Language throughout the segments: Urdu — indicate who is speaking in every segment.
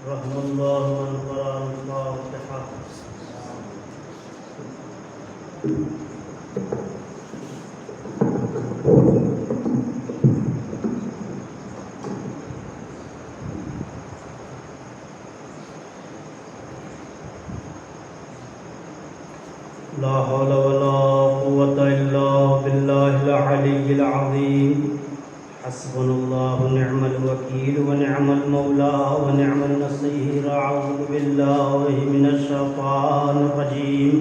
Speaker 1: رحم الله من قرأ الفاتحة. لا حول ولا قوة إلا بالله العلي العظيم. حسبنا الله ونعم الوكيل ونعم المولى ونعم النصير. أعوذ بالله من الشيطان الرجيم.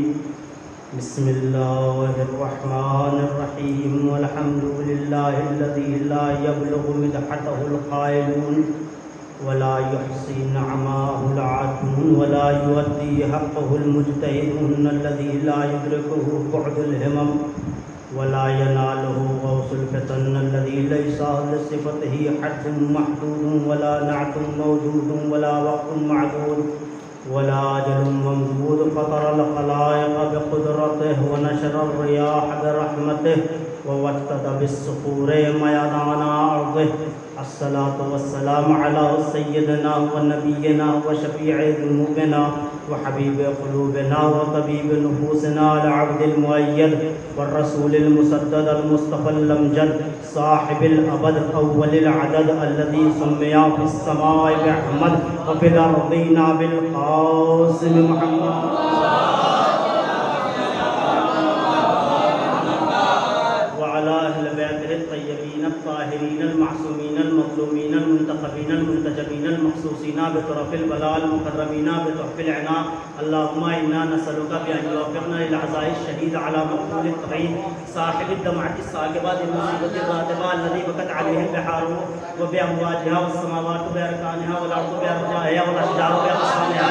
Speaker 1: بسم الله الرحمن الرحيم. والحمد لله الذي لا يبلغ مدحته القائلون ولا يحصي نعماه العادون ولا يؤدي حقه المجتهدون الذي لا يدركه بعد الهمم ولا يناله غوث الفتن الذي ليس لصفته حد محدود ولا نعت موجود ولا وقت معدود ولا أجل ممدود. فطر الخلائق بقدرته ونشر الرياح برحمته ووتد بالصخور ميدان أرضه. الصلاة والسلام على سيدنا ونبينا وشفيع ذنوبنا وحبيب قلوبنا وطبيب نفوسنا العبد المؤيد والرسول المسدد المصطفى الأمجد صاحب الأبد أول العدد الذي سمي في السماء بأحمد وفي الأرضين بالقاسم محمد وعلى أهل بيته الطيبين الطاهرين المعصومين المظلومين المنتخبين المنتجبين المخصوصين بطرف البلاء المكرمين بتحف العناء. اللهم إنا نسألك بأن يوفقنا للعزاء الشهيد على مقتول الطويل صاحب الدمعة الساكبة المصيبة الراتبة الذي بكت عليه البحار وبأمواجها والسماوات بأركانها والأرض بأرجائها والأشجار بأغصانها.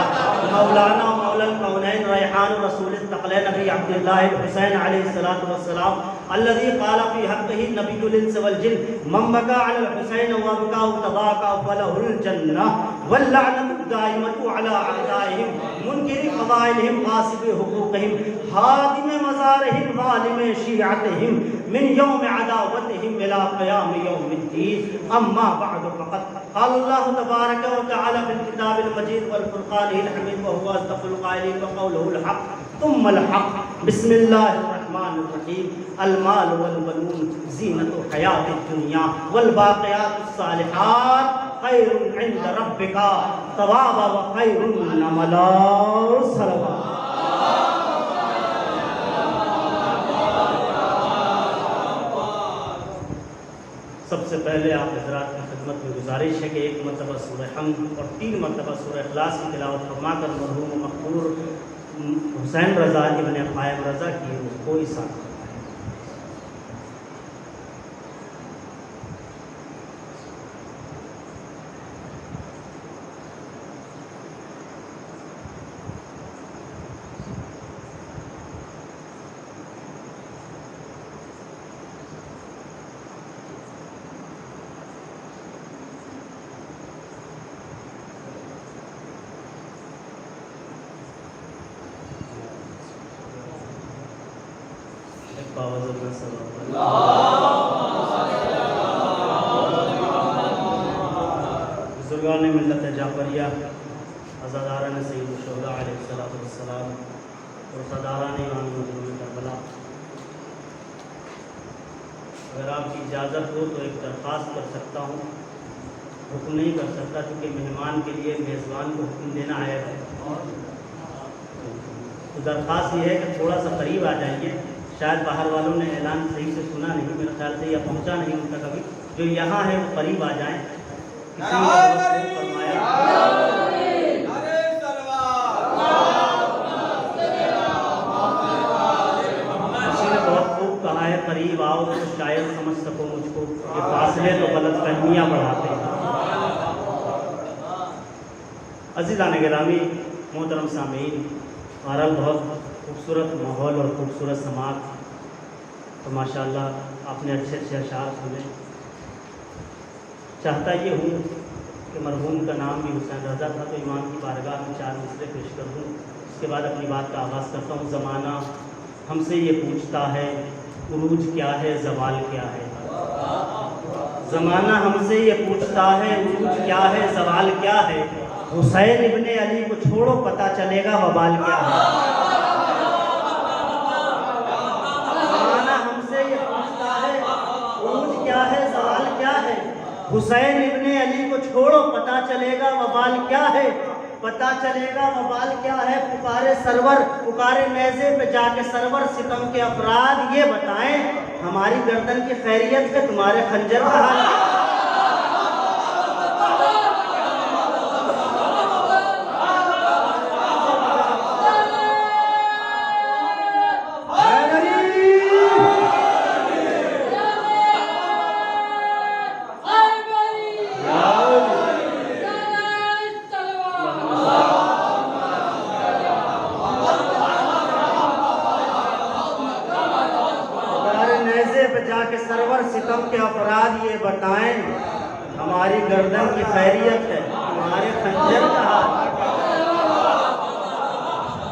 Speaker 1: مولانا ومولى الكونين ريحان رسول الثقلين نبي عبد الله الحسين عليه الصلاة والسلام الذي قال في حقه النبي الإنس والجن من بكى على الحسين وبكاه تضاعف فله الجنة واللعنة الدائمة على أعدائهم منكر فضائلهم غاصب حقوقهم هادم مزارهم ظالم شيعتهم من يوم عداوتهم إلى قيام يوم الدين. أما بعد فقد قال الله تبارك وتعالى في الكتاب المجيد والفرقان الحميد وهو أصدق القائلين وقوله الحق ثم الحق. بسم الله الرحمن الرحيم. المال والبنون زينة الحياة الدنيا والباقيات الصالحات خير عند ربك ثوابا وخير املا. صلوات. سب سے پہلے آپ حضرات کی خدمت میں گزارش ہے کہ ایک مرتبہ سورہ حمد اور 3 مرتبہ سورہ اخلاص کی تلاوت فرما کر مرحوم مقبور حسین رضا ابن قائم رضا کی روح کو عیسیٰ کریں. بزرگان ملت جعفریہ، عزاداران سید الشہداء علیہ السلام اور صداران امام مظلوم کربلا، اگر آپ کی اجازت ہو تو ایک درخواست کر سکتا ہوں. حکم نہیں کر سکتا کیونکہ مہمان کے لیے میزبان کو حکم دینا ہے. تو درخواست یہ ہے کہ تھوڑا سا قریب آ جائیے. شاید باہر والوں نے اعلان صحیح سے سنا نہیں، میرے خیال سے یا پہنچا نہیں ان تک ابھی. جو یہاں ہے وہ قریب آ جائیں. کسی نے بہت خوب کہا ہے قریب آؤ تو شاید سمجھ سکو مجھ کو. یہ فاصلے تو غلط فہمیاں بڑھاتے ہیں. عزیزان گرامی، محترم سامعین، بہرحال بہت خوبصورت ماحول اور خوبصورت سماعت. تو ماشاءاللہ آپ نے اچھے اچھے اشعار سنے. چاہتا یہ ہوں کہ مرحوم کا نام بھی حسین رضا تھا تو امام کی بارگاہ میں 4 مصرے پیش کر دوں. اس کے بعد اپنی بات کا آغاز کرتا ہوں. زمانہ ہم سے یہ پوچھتا ہے عروج کیا ہے زوال کیا ہے. زمانہ ہم سے یہ پوچھتا ہے عروج کیا ہے زوال کیا ہے. حسین ابن علی کو چھوڑو پتہ چلے گا وبال کیا ہے۔ زمانہ ہم سے یہ پوچھتا ہے عروج کیا ہے، زوال کیا ہے۔ حسین ابن علی کو چھوڑو پتہ چلے گا وبال کیا ہے، پتہ چلے گا وبال کیا ہے۔ پکارے سرور، پکارے نیزے پہ جا کے سرور، ستم کے افراد یہ بتائیں ہماری گردن کی خیریت ہے، تمہارے خنجر کا حال ہے۔ ستم کے افراد یہ بتائیں ہماری گردن کی خیریت ہے، تمہارے خنجر کا حال،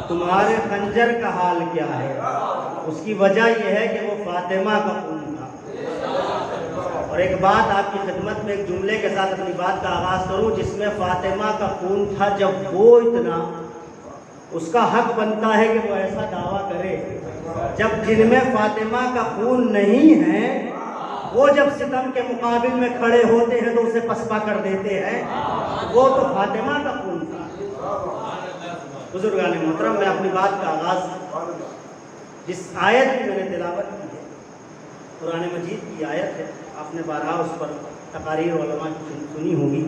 Speaker 1: تمہارے خنجر کا حال کیا ہے۔ اس کی وجہ یہ ہے کہ وہ فاطمہ کا خون تھا۔ اور ایک بات آپ کی خدمت میں ایک جملے کے ساتھ اپنی بات کا آغاز کروں، جس میں فاطمہ کا خون تھا، جب وہ اتنا، اس کا حق بنتا ہے کہ وہ ایسا دعویٰ کرے۔ جب جن میں فاطمہ کا خون نہیں ہے وہ جب ستم کے مقابل میں کھڑے ہوتے ہیں تو اسے پسپا کر دیتے ہیں، وہ تو فاطمہ کا خون تھا۔ بزرگان محترم، میں اپنی بات کا آغاز جس آیت کی میں نے تلاوت کی ہے، قرآن مجید کی آیت ہے، آپ نے بارہا اس پر تقاریر علماء کی سنی ہوگی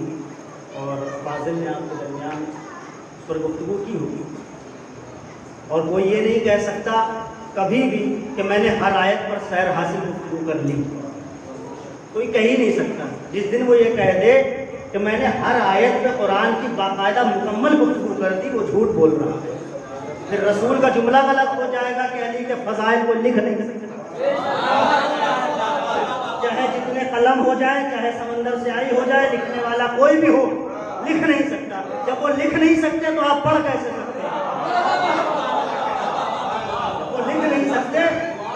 Speaker 1: اور فاضل نے آپ کے درمیان اس پر گفتگو کی ہوگی، اور وہ یہ نہیں کہہ سکتا کبھی بھی کہ میں نے ہر آیت پر سیر حاصل گفتگو کر لی، کوئی کہہ ہی نہیں سکتا۔ جس دن وہ یہ کہہ دے کہ میں نے ہر آیت پہ قرآن کی باقاعدہ مکمل گفتگو کر دی، وہ جھوٹ بول رہا ہے۔ پھر رسول کا جملہ غلط ہو جائے گا کہ علی کے فضائل کو لکھ نہیں سکتے، چاہے جتنے قلم ہو جائے، چاہے سمندر سے آئی ہو جائے، لکھنے والا کوئی بھی ہو، لکھ نہیں سکتا۔ جب وہ لکھ نہیں سکتے تو آپ پڑھ کیسے سکتے ہیں؟ جب وہ لکھ نہیں سکتے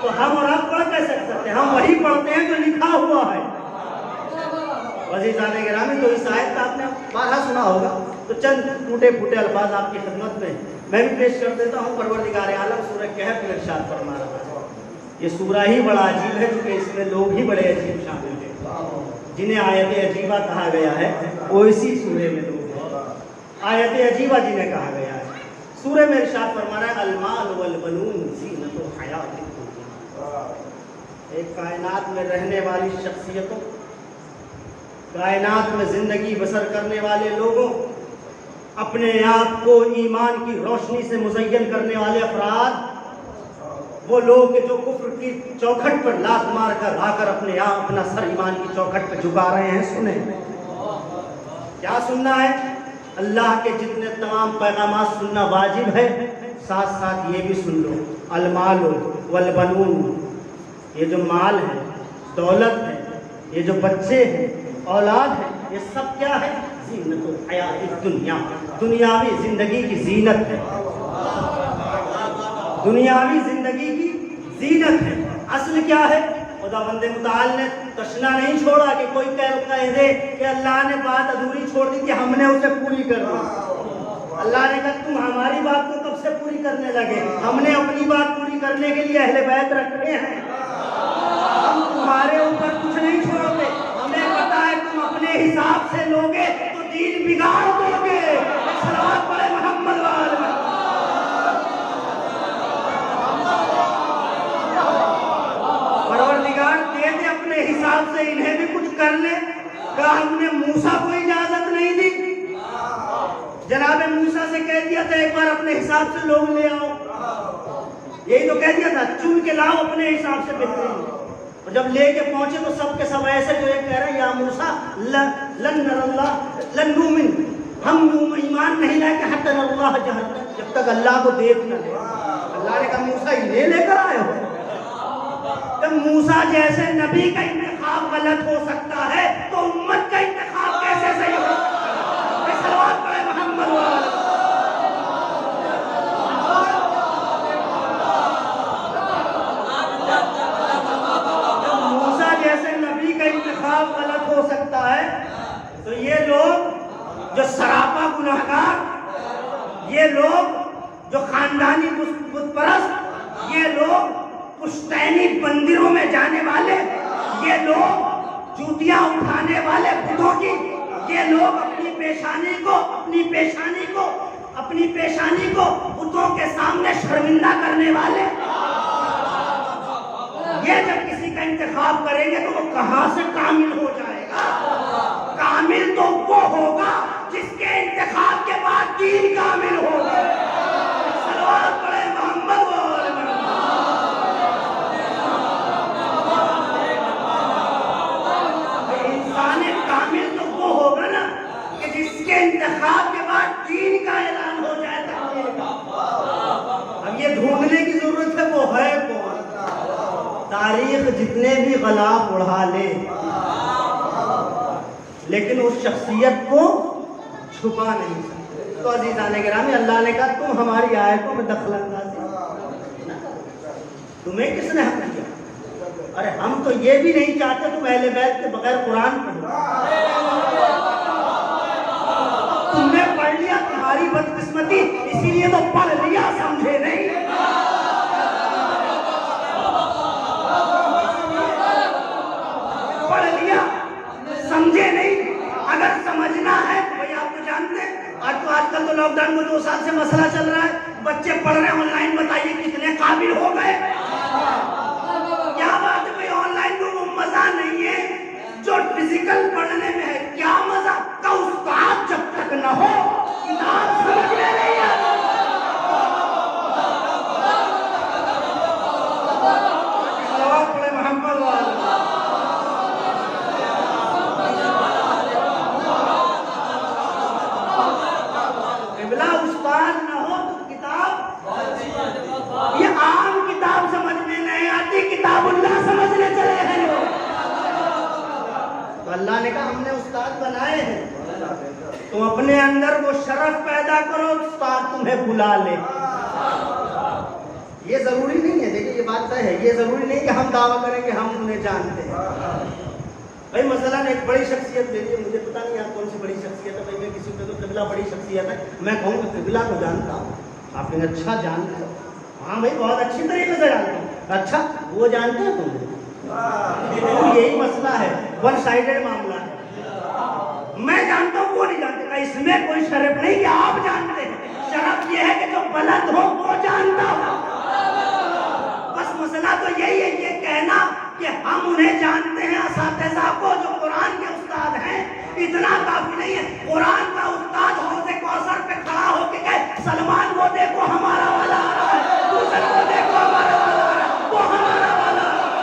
Speaker 1: تو ہم اور آپ پڑھ کیسے سکتے ہیں؟ ہم وہی پڑھتے ہیں جو لکھا ہوا ہے۔ عزیزان گرامی، تو اس آیت کا آپ نے بارہا سنا ہوگا، تو چند ٹوٹے پھوٹے الفاظ آپ کی خدمت میں بھی پیش کر دیتا ہوں۔ پروردگار عالم سورہ کہف میں ارشاد فرما رہا ہے، یہ سورہ ہی بڑا عجیب ہے کیونکہ اس میں لوگ ہی بڑے عجیب شامل ہیں۔ جنہیں آیت عجیبہ کہا گیا ہے وہ اسی سورہ میں لوگ ہیں، آیت عجیبہ جنہیں کہا گیا ہے۔ سورہ میں ارشاد فرما رہا ہے، المال والبنون زینت الحیات الدنیا۔ ایک کائنات میں رہنے والی شخصیتوں، کائنات میں زندگی بسر کرنے والے لوگوں، اپنے آپ کو ایمان کی روشنی سے مزین کرنے والے افراد، وہ لوگ کہ جو کفر کی چوکھٹ پر لات مار کر آ کر اپنے آپ اپنا سر ایمان کی چوکھٹ پہ جھکا رہے ہیں، سنیں کیا سننا ہے؟ اللہ کے جتنے تمام پیغامات سننا واجب ہے، ساتھ ساتھ یہ بھی سن لو، المال والبنون، یہ جو مال ہے، دولت ہے، یہ جو بچے ہیں، اولاد ہے، یہ سب کیا ہے؟ زینت الحیات الدنیا، دنیاوی زندگی کی زینت ہے، دنیاوی زندگی کی زینت ہے۔ اصل کیا ہے؟ خدا بند متعال نے تشنا نہیں چھوڑا کہ کوئی کہہ دے کہ اللہ نے بات ادھوری چھوڑ دی کہ ہم نے اسے پوری کر دی۔ اللہ نے کہا تم ہماری بات کو کب سے پوری کرنے لگے؟ ہم نے اپنی بات پوری کرنے کے لیے اہل بیت رکھے ہیں، ہم تمہارے اوپر کچھ نہیں چھوڑتے۔ ہمیں پتا ہے تم اپنے حساب سے لوگے تو دین بگاڑ دو گے۔ صلوات پڑھے محمد وآل محمد۔ پروردگار دے دے اپنے حساب سے، انہیں بھی کچھ کر لے۔ کہا ہم نے موسیٰ کو اجازت نہیں دی؟ جناب موسیٰ سے کہہ دیا تھا ایک بار اپنے حساب سے لوگ لے آؤ، یہی تو کہہ دیا تھا چن کے لاؤ اپنے حساب سے بہترین۔ اور جب لے کے پہنچے تو سب کے سب ایسے جو ایک کہہ رہے ہیں یا موسیٰ لن نؤمن، ہم ایمان نہیں لائے کہ حتی اللہ جہر، جب تک اللہ کو دیکھ نہ لے۔ اللہ نے کہا موسیٰ یہ لے کر آئے ہو؟ جب موسیٰ جیسے نبی کا انتخاب غلط ہو سکتا ہے تو امت کا انتخاب کیسے صحیح ہو سکتا ہے؟ صلوات پڑھے محمد وآلہ۔ جب موسیٰ جیسے نبی کا انتخاب غلط ہو سکتا ہے تو یہ لوگ جو سراپا گناہگار، یہ لوگ جو خاندانی بت پرست، یہ لوگ پشتینی مندروں میں جانے والے، یہ لوگ جوتیاں اٹھانے والے بتوں کی، یہ لوگ اپنی پیشانی کو بتوں کے سامنے شرمندہ کرنے والے، یہ جب کسی کا انتخاب کریں گے تو وہ کہاں سے کامل ہو جائے گا؟ کامل تو وہ ہوگا جس کے انتخاب کے بعد دین کامل ہوگا۔ صلوات پڑھے محمد و آل محمد۔ انسان کامل تو وہ ہوگا نا کہ جس کے انتخاب کے بعد دین کا اعلان ہو جائے تکمیل کا۔ اب یہ ڈھونڈنے کی ضرورت ہے وہ ہے کون؟ تاریخ جتنے بھی غلاف اڑا لے لیکن اس شخصیت کو چھپا نہیں سکتے۔ تو عزیزان گرامی، اللہ نے کہا تم ہماری آیتوں میں دخل اندازی، تمہیں کس نے حق دیا؟ ارے ہم تو یہ بھی نہیں چاہتے تم اہل بیت کے بغیر قرآن پڑھو، تم نے پڑھ لیا، تمہاری بدقسمتی، اسی لیے تو پڑھ لیا، سمجھے نہیں۔ پڑھ لیا سمجھے نہیں۔ اگر سمجھنا ہے تو بھئی آپ تو جانتے ہیں آج کل تو لاک ڈاؤن میں 2 سال سے مسئلہ چل رہا ہے، بچے پڑھ رہے ہیں آن لائن، بتائیے کتنے قابل ہو گئے؟ کیا بات ہے بھئی آن لائن میں وہ مزہ نہیں ہے جو فزیکل پڑھنے میں ہے۔ کیا مزہ کا استاد جب تک نہ ہو کتاب سمجھ میں نہیں آتا۔ صلوات پڑھے محمد والے۔ استاد نہ ہو تو کتاب، یہ عام کتاب سمجھ میں نہیں آتی، کتاب اللہ سمجھنے چلے ہیں۔ تو اللہ نے کہا ہم نے استاد بنائے ہیں، تم اپنے اندر وہ شرف پیدا کرو استاد تمہیں بلا لے۔ یہ ضروری نہیں ہے، دیکھیں یہ بات طے ہے، یہ ضروری نہیں کہ ہم دعویٰ کریں کہ ہم انہیں جانتے ہیں۔ بھائی مثلاً ایک بڑی شخصیت لے لیجیے، مجھے پتا نہیں آپ کون سی بڑی شخصیت ہے، بھائی میں کسی پہ تو قبلہ بڑی شخصیت ہے، میں کہوں کہ قبلہ کو جانتا ہوں، آپ نے اچھا جانتے ہو؟ ہاں بھائی بہت اچھی طریقے سے جانتا ہوں۔ اچھا وہ جانتے ہو تم؟ یہی مسئلہ ہے، ون سائیڈڈ معاملہ ہے، میں جانتا ہوں وہ نہیں جانتے۔ اس میں کوئی شرف نہیں کہ آپ جانتے ہیں، شرف یہ ہے کہ جو بلد ہو وہ جانتا ہو۔ بس مسئلہ تو یہی ہے، یہ کہنا کہ ہم انہیں جانتے ہیں اساتذہ کو جو قرآن کے استاد ہیں، اتنا کافی نہیں ہے۔ قرآن کا استاد حوض کوثر پہ کھڑا ہو کے کہے سلمان وہ دیکھو ہمارا والا آ رہا ہے، دوسرے وہ دیکھو ہمارا والا آ رہا ہے، وہ ہمارا والا آ رہا ہے۔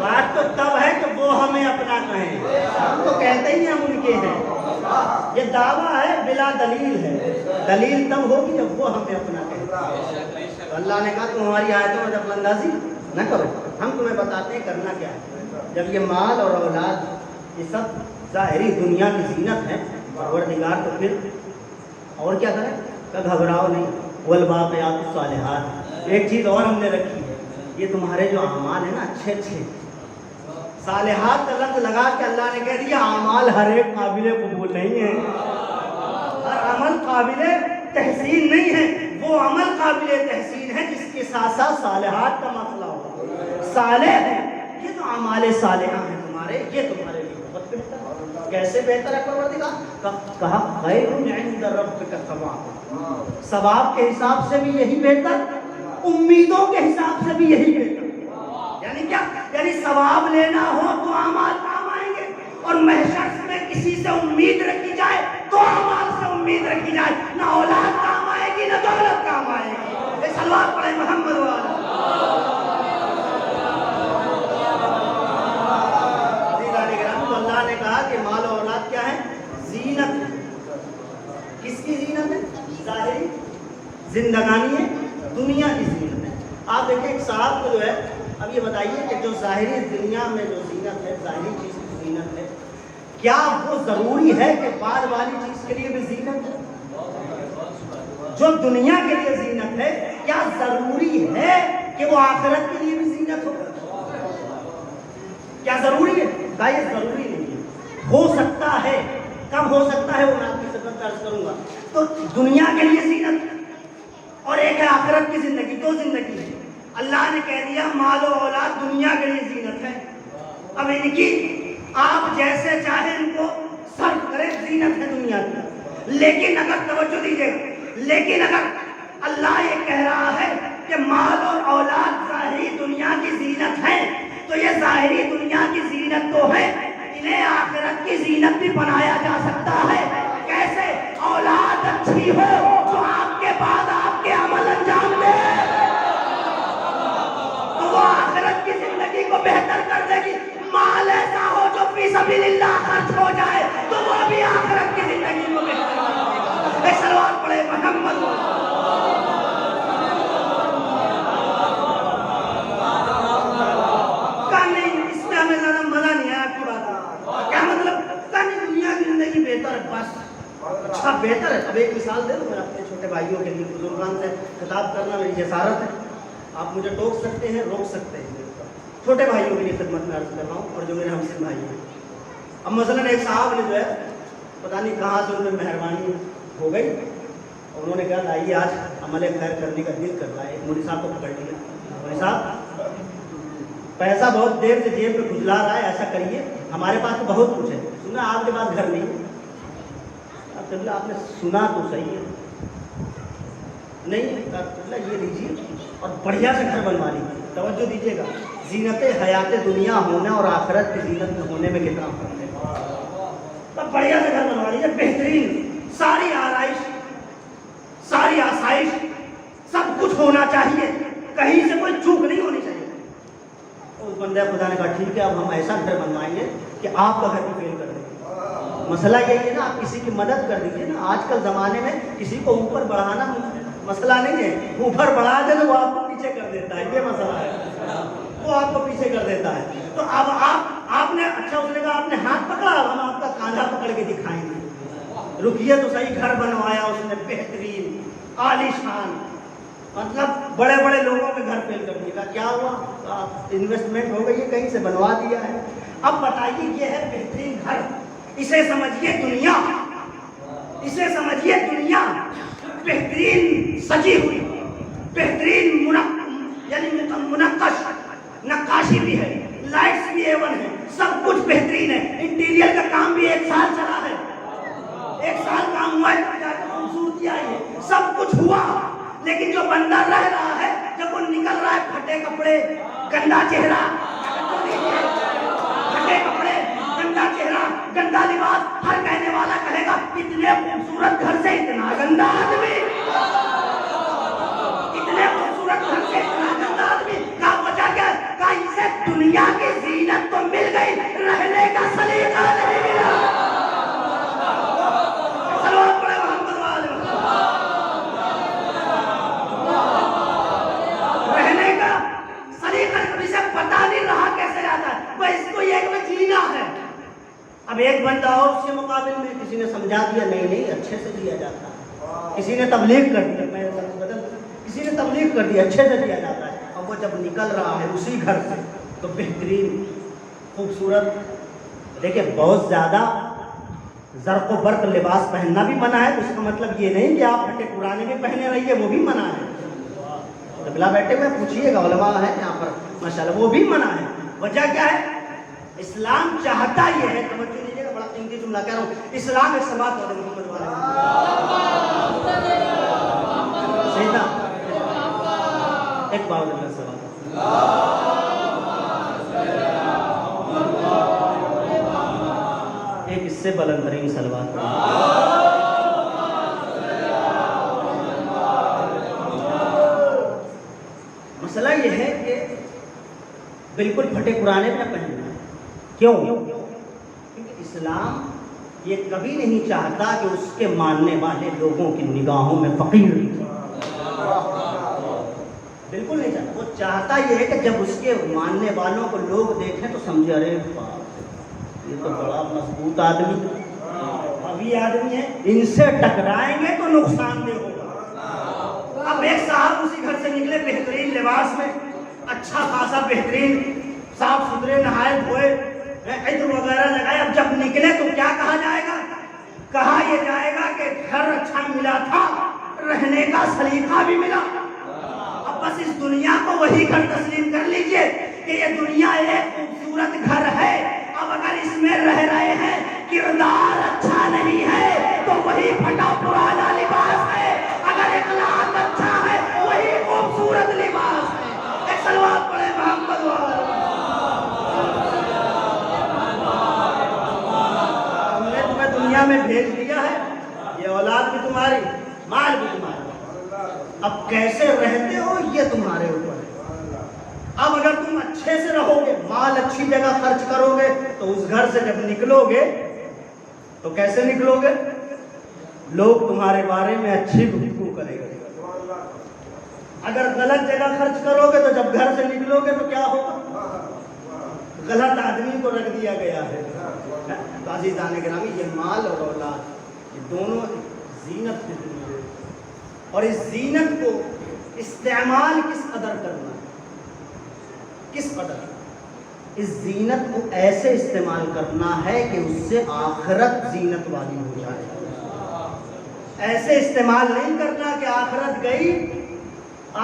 Speaker 1: بات تو تب ہے کہ وہ ہمیں اپنا کہیں، ہم تو کہتے ہی ہم ان کے ہیں۔ یہ دعویٰ ہے بلا دلیل ہے، دلیل تب ہوگی جب وہ ہمیں اپنا کہیں۔ تو اللہ نے کہا تم ہماری آیتوں میں دخل اندازی نہ کرو، ہم تمہیں بتاتے ہیں کرنا کیا ہے۔ جب یہ مال اور اولاد یہ سب ظاہری دنیا کی زینت ہے، پروردگار تو پھر اور کیا کریں کہ گھبراؤ نہیں، والباقیات الصالحات۔ ایک چیز اور ہم نے رکھی ہے، یہ تمہارے جو اعمال ہیں نا اچھے اچھے، صالحات کا لفظ لگا کے اللہ نے کہہ دیا اعمال ہر ایک قابل قبول نہیں ہے، ہر عمل قابل تحسین نہیں ہے، وہ عمل قابل تحسین ہے جس کے ساتھ ساتھ صالحات کا مسئلہ ہو۔ صالح ہے یہ جو اعمال صالحہ ہیں تمہارے، یہ تمہارے لیے بہت بہتر ہے۔ کیسے بہتر ہے پروردگار؟ کہا خیر عند ربک ثواب، ثواب کے حساب سے بھی یہی بہتر، امیدوں کے حساب سے بھی یہی بہتر۔ یعنی کیا؟ یعنی ثواب لینا ہو تو اعمال کام آئیں گے، اور محشر میں کسی سے امید رکھی جائے تو اعمال سے امید رکھی جائے، نہ اولاد کام آئے گی نہ دولت کام آئے گی۔ صلوات پڑھے محمد والا۔ اللہ نے کہا کہ مال و اولاد کیا ہے؟ زینت ہے۔ کس کی زینت ہے؟ ظاہری زندگانی ہے، دنیا کی زینت ہے۔ آپ دیکھیں ایک صاحب کو جو ہے، اب یہ بتائیے کہ جو ظاہری دنیا میں جو زینت ہے، ظاہری چیز کی زینت ہے، کیا وہ ضروری ہے کہ بعد والی چیز کے لیے بھی زینت ہے؟ جو دنیا کے لیے زینت ہے کیا ضروری ہے کہ وہ آخرت کے لیے بھی زینت ہو؟ کیا ضروری ہے؟ یہ ضروری نہیں ہے. ہو سکتا ہے، کب ہو سکتا ہے وہ میں آپ کی خدمت عرض کروں گا. تو دنیا کے لیے زینت اور ایک ہے آخرت کی زندگی، دو زندگی ہے. اللہ نے کہہ دیا مال و اولاد دنیا کے لیے زینت ہے. اب ان کی آپ جیسے چاہیں ان کو صرف کریں، زینت ہے دنیا کی. لیکن اگر توجہ دیجیے گا، لیکن اگر اللہ یہ کہہ رہا ہے کہ مال اور اولاد ظاہری دنیا کی زینت ہے، تو یہ ظاہری دنیا کی زینت تو ہے، انہیں آخرت کی زینت بھی بنایا جا سکتا ہے. کیسے؟ اولاد اچھی ہو تو آپ کے بعد آپ کے عمل انجام دے تو وہ آخرت کی زندگی کو بہتر کر دے گی. مال ایسا ہو جو فی سبیل اللہ خرچ ہو جائے تو وہ بھی آخرت کی زندگی کو بہتر کر دے گا. ایک صلوات پڑھے محمد. اچھا بہتر ہے. اب ایک مثال دے دو میں اپنے چھوٹے بھائیوں کے لیے. بزرگان سے خطاب کرنا میری جسارت ہے. آپ مجھے ٹوک سکتے ہیں، روک سکتے ہیں. چھوٹے بھائیوں کے لیے خدمت میں عرض کر رہا ہوں اور جو میرے ہمسن بھائی ہیں. اب مثلاً ایک صاحب نے جو ہے پتہ نہیں کہاں سے ان میں مہربانی ہو گئی اور انہوں نے کہا لائیے آج عمل خیر کرنے کا دل کر رہا ہے. ایک مولوی صاحب کو پکڑ لیا. مولوی صاحب پیسہ بہت دیر سے جیب میں گزلا رہا ہے، ایسا کریے ہمارے پاس تو بہت کچھ ہے. سنا آپ کے پاس گھر نہیں ہے. آپ نے سنا تو صحیح ہے، نہیں یہ لیجیے اور بڑھیا سے گھر بنوا لیجیے. توجہ دیجیے گا، زینت حیات دنیا ہونے اور آخرت کی زینت میں ہونے میں کتنا فرق ہے. تب بڑھیا سے گھر بنوا لیجیے، بہترین، ساری آرائش، ساری آسائش، سب کچھ ہونا چاہیے، کہیں سے کوئی چوک نہیں ہونی چاہیے. اس بندے خدا نے کہا ٹھیک ہے اب ہم ایسا گھر بنوائیں گے کہ آپ کا گھر بھی فیل کر دیں. مسئلہ یہی ہے نا، آپ کسی کی مدد کر دیجیے نا. آج کل زمانے میں کسی کو اوپر بڑھانا مسئلہ نہیں ہے. اوپر بڑھا دے تو وہ آپ کو پیچھے کر دیتا ہے، یہ مسئلہ ہے. وہ آپ کو پیچھے کر دیتا ہے. تو اب آپ نے اچھا اس نے کہا آپ نے ہاتھ پکڑا، ہم آپ کا کاندھا پکڑ کے دکھائیں گے. رکیے تو صحیح. گھر بنوایا اس نے بہترین، عالی شان، مطلب بڑے بڑے لوگوں کے گھر فیل کر دیا. کیا ہوا؟ انویسٹمنٹ ہو گئی ہے، کہیں سے بنوا دیا ہے. اب بتائیے یہ ہے بہترین گھر، اسے سمجھیے دنیا، اسے سمجھیے دنیا بہترین سجی ہوئی، بہترین یعنی منقش، نقاشی بھی ہے، لائٹس بھی A1 ہے، سب کچھ بہترین ہے. انٹیریئر کا کام بھی 1 سال چلا ہے، 1 سال کام ہوا ہے تو جا کے خوبصورتی آئی ہے. سب کچھ ہوا، لیکن جو بندہ رہ رہا ہے جب وہ نکل رہا ہے پھٹے کپڑے، گندا چہرہ، پھٹے کپڑے، گندا چہرہ، گندا لباس، ہر کہنے والا کہے گا اتنے خوبصورت گھر سے اتنا گندا آدمی، اتنے خوبصورت گھر سے اتنا گندا آدمی. کا وجہ کیا ہے؟ کہ اسے دنیا کی زینت تو مل گئی، رہنے کا سلیقہ نہیں ملا. رہنے کا سلیقہ اسے پتا نہیں رہا کیسے جاتا ہے. وہ اس کو یہ کہ جینا ہے. اب ایک بندہ اور اس کے مقابل میں کسی نے سمجھا دیا نہیں اچھے سے دیا جاتا ہے. کسی نے تبلیغ کر دیا، میں بدل، کسی نے تبلیغ کر دیا اچھے سے دیا جاتا ہے. اب وہ جب نکل رہا ہے اسی گھر سے تو بہترین، خوبصورت. دیکھیں بہت زیادہ زرق و برق لباس پہننا بھی منع ہے. اس کا مطلب یہ نہیں کہ آپ پھٹے پرانے بھی پہنے رہیے، وہ بھی منع ہے. بلا بیٹھے میں پوچھیے گا، علماء ہیں یہاں پر ماشاءاللہ، وہ بھی منع ہے. وجہ کیا ہے؟ اسلام چاہتا یہ ہے، توجہ دیجیے گا، بڑا قیمتی جملہ کہہ رہا ہوں، اسلام ایک صلوات والے محمد والے سیدنا ایک بار میں صلوات ایک اس سے بلند ترین صلوات. مسئلہ یہ ہے کہ بالکل پھٹے پرانے میں پہننا. کیوں؟ کیونکہ اسلام یہ کبھی نہیں چاہتا کہ اس کے ماننے والے لوگوں کی نگاہوں میں فقیر، بالکل نہیں چاہتا. وہ چاہتا یہ ہے کہ جب اس کے ماننے والوں کو لوگ دیکھیں تو سمجھے ارے یہ تو بڑا مضبوط آدمی، ابھی آدمی ہے، ان سے ٹکرائیں گے تو نقصان دہ ہوگا. ایک صاحب اسی گھر سے نکلے بہترین لباس میں، اچھا خاصا بہترین صاف ستھرے نہائے دھوئے، عطر وغیرہ لگائے. اب جب نکلے تو کیا کہا جائے گا؟ کہا یہ جائے گا کہ گھر اچھا ملا تھا، رہنے کا سلیقہ بھی ملا. اب بس اس دنیا کو وہی گھر تسلیم کر لیجئے کہ یہ دنیا ایک خوبصورت گھر ہے. اب اگر اس میں رہ رہے ہیں، کردار اچھا نہیں ہے تو وہی پھٹا پرانا لباس ہے. اگر اخلاق اچھا ہے وہی خوبصورت لباس ہے. ایک صلوات پڑھے محمد والے. ہم نے تمہیں دنیا میں بھیج دیا ہے، یہ اولاد بھی تمہاری، مال بھی تمہارا. اب کیسے رہتے ہو یہ تمہارے اوپر ہے. اب اگر تم اچھے سے رہو گے، مال اچھی جگہ خرچ کرو گے، تو اس گھر سے جب نکلو گے تو کیسے نکلو گے؟ لوگ تمہارے بارے میں اچھی گفتگو کریں گے. اگر غلط جگہ خرچ کرو گے تو جب گھر سے نکلو گے تو کیا ہوگا؟ غلط آدمی کو رکھ دیا گیا ہے. عزیزان گرامی، یہ مال اور اولاد یہ دونوں زینت کی دنیا ہے، اور اس زینت کو استعمال کس قدر کرنا ہے، کس قدر؟ اس زینت کو ایسے استعمال کرنا ہے کہ اس سے آخرت زینت والی ہو جائے. ایسے استعمال نہیں کرنا کہ آخرت گئی،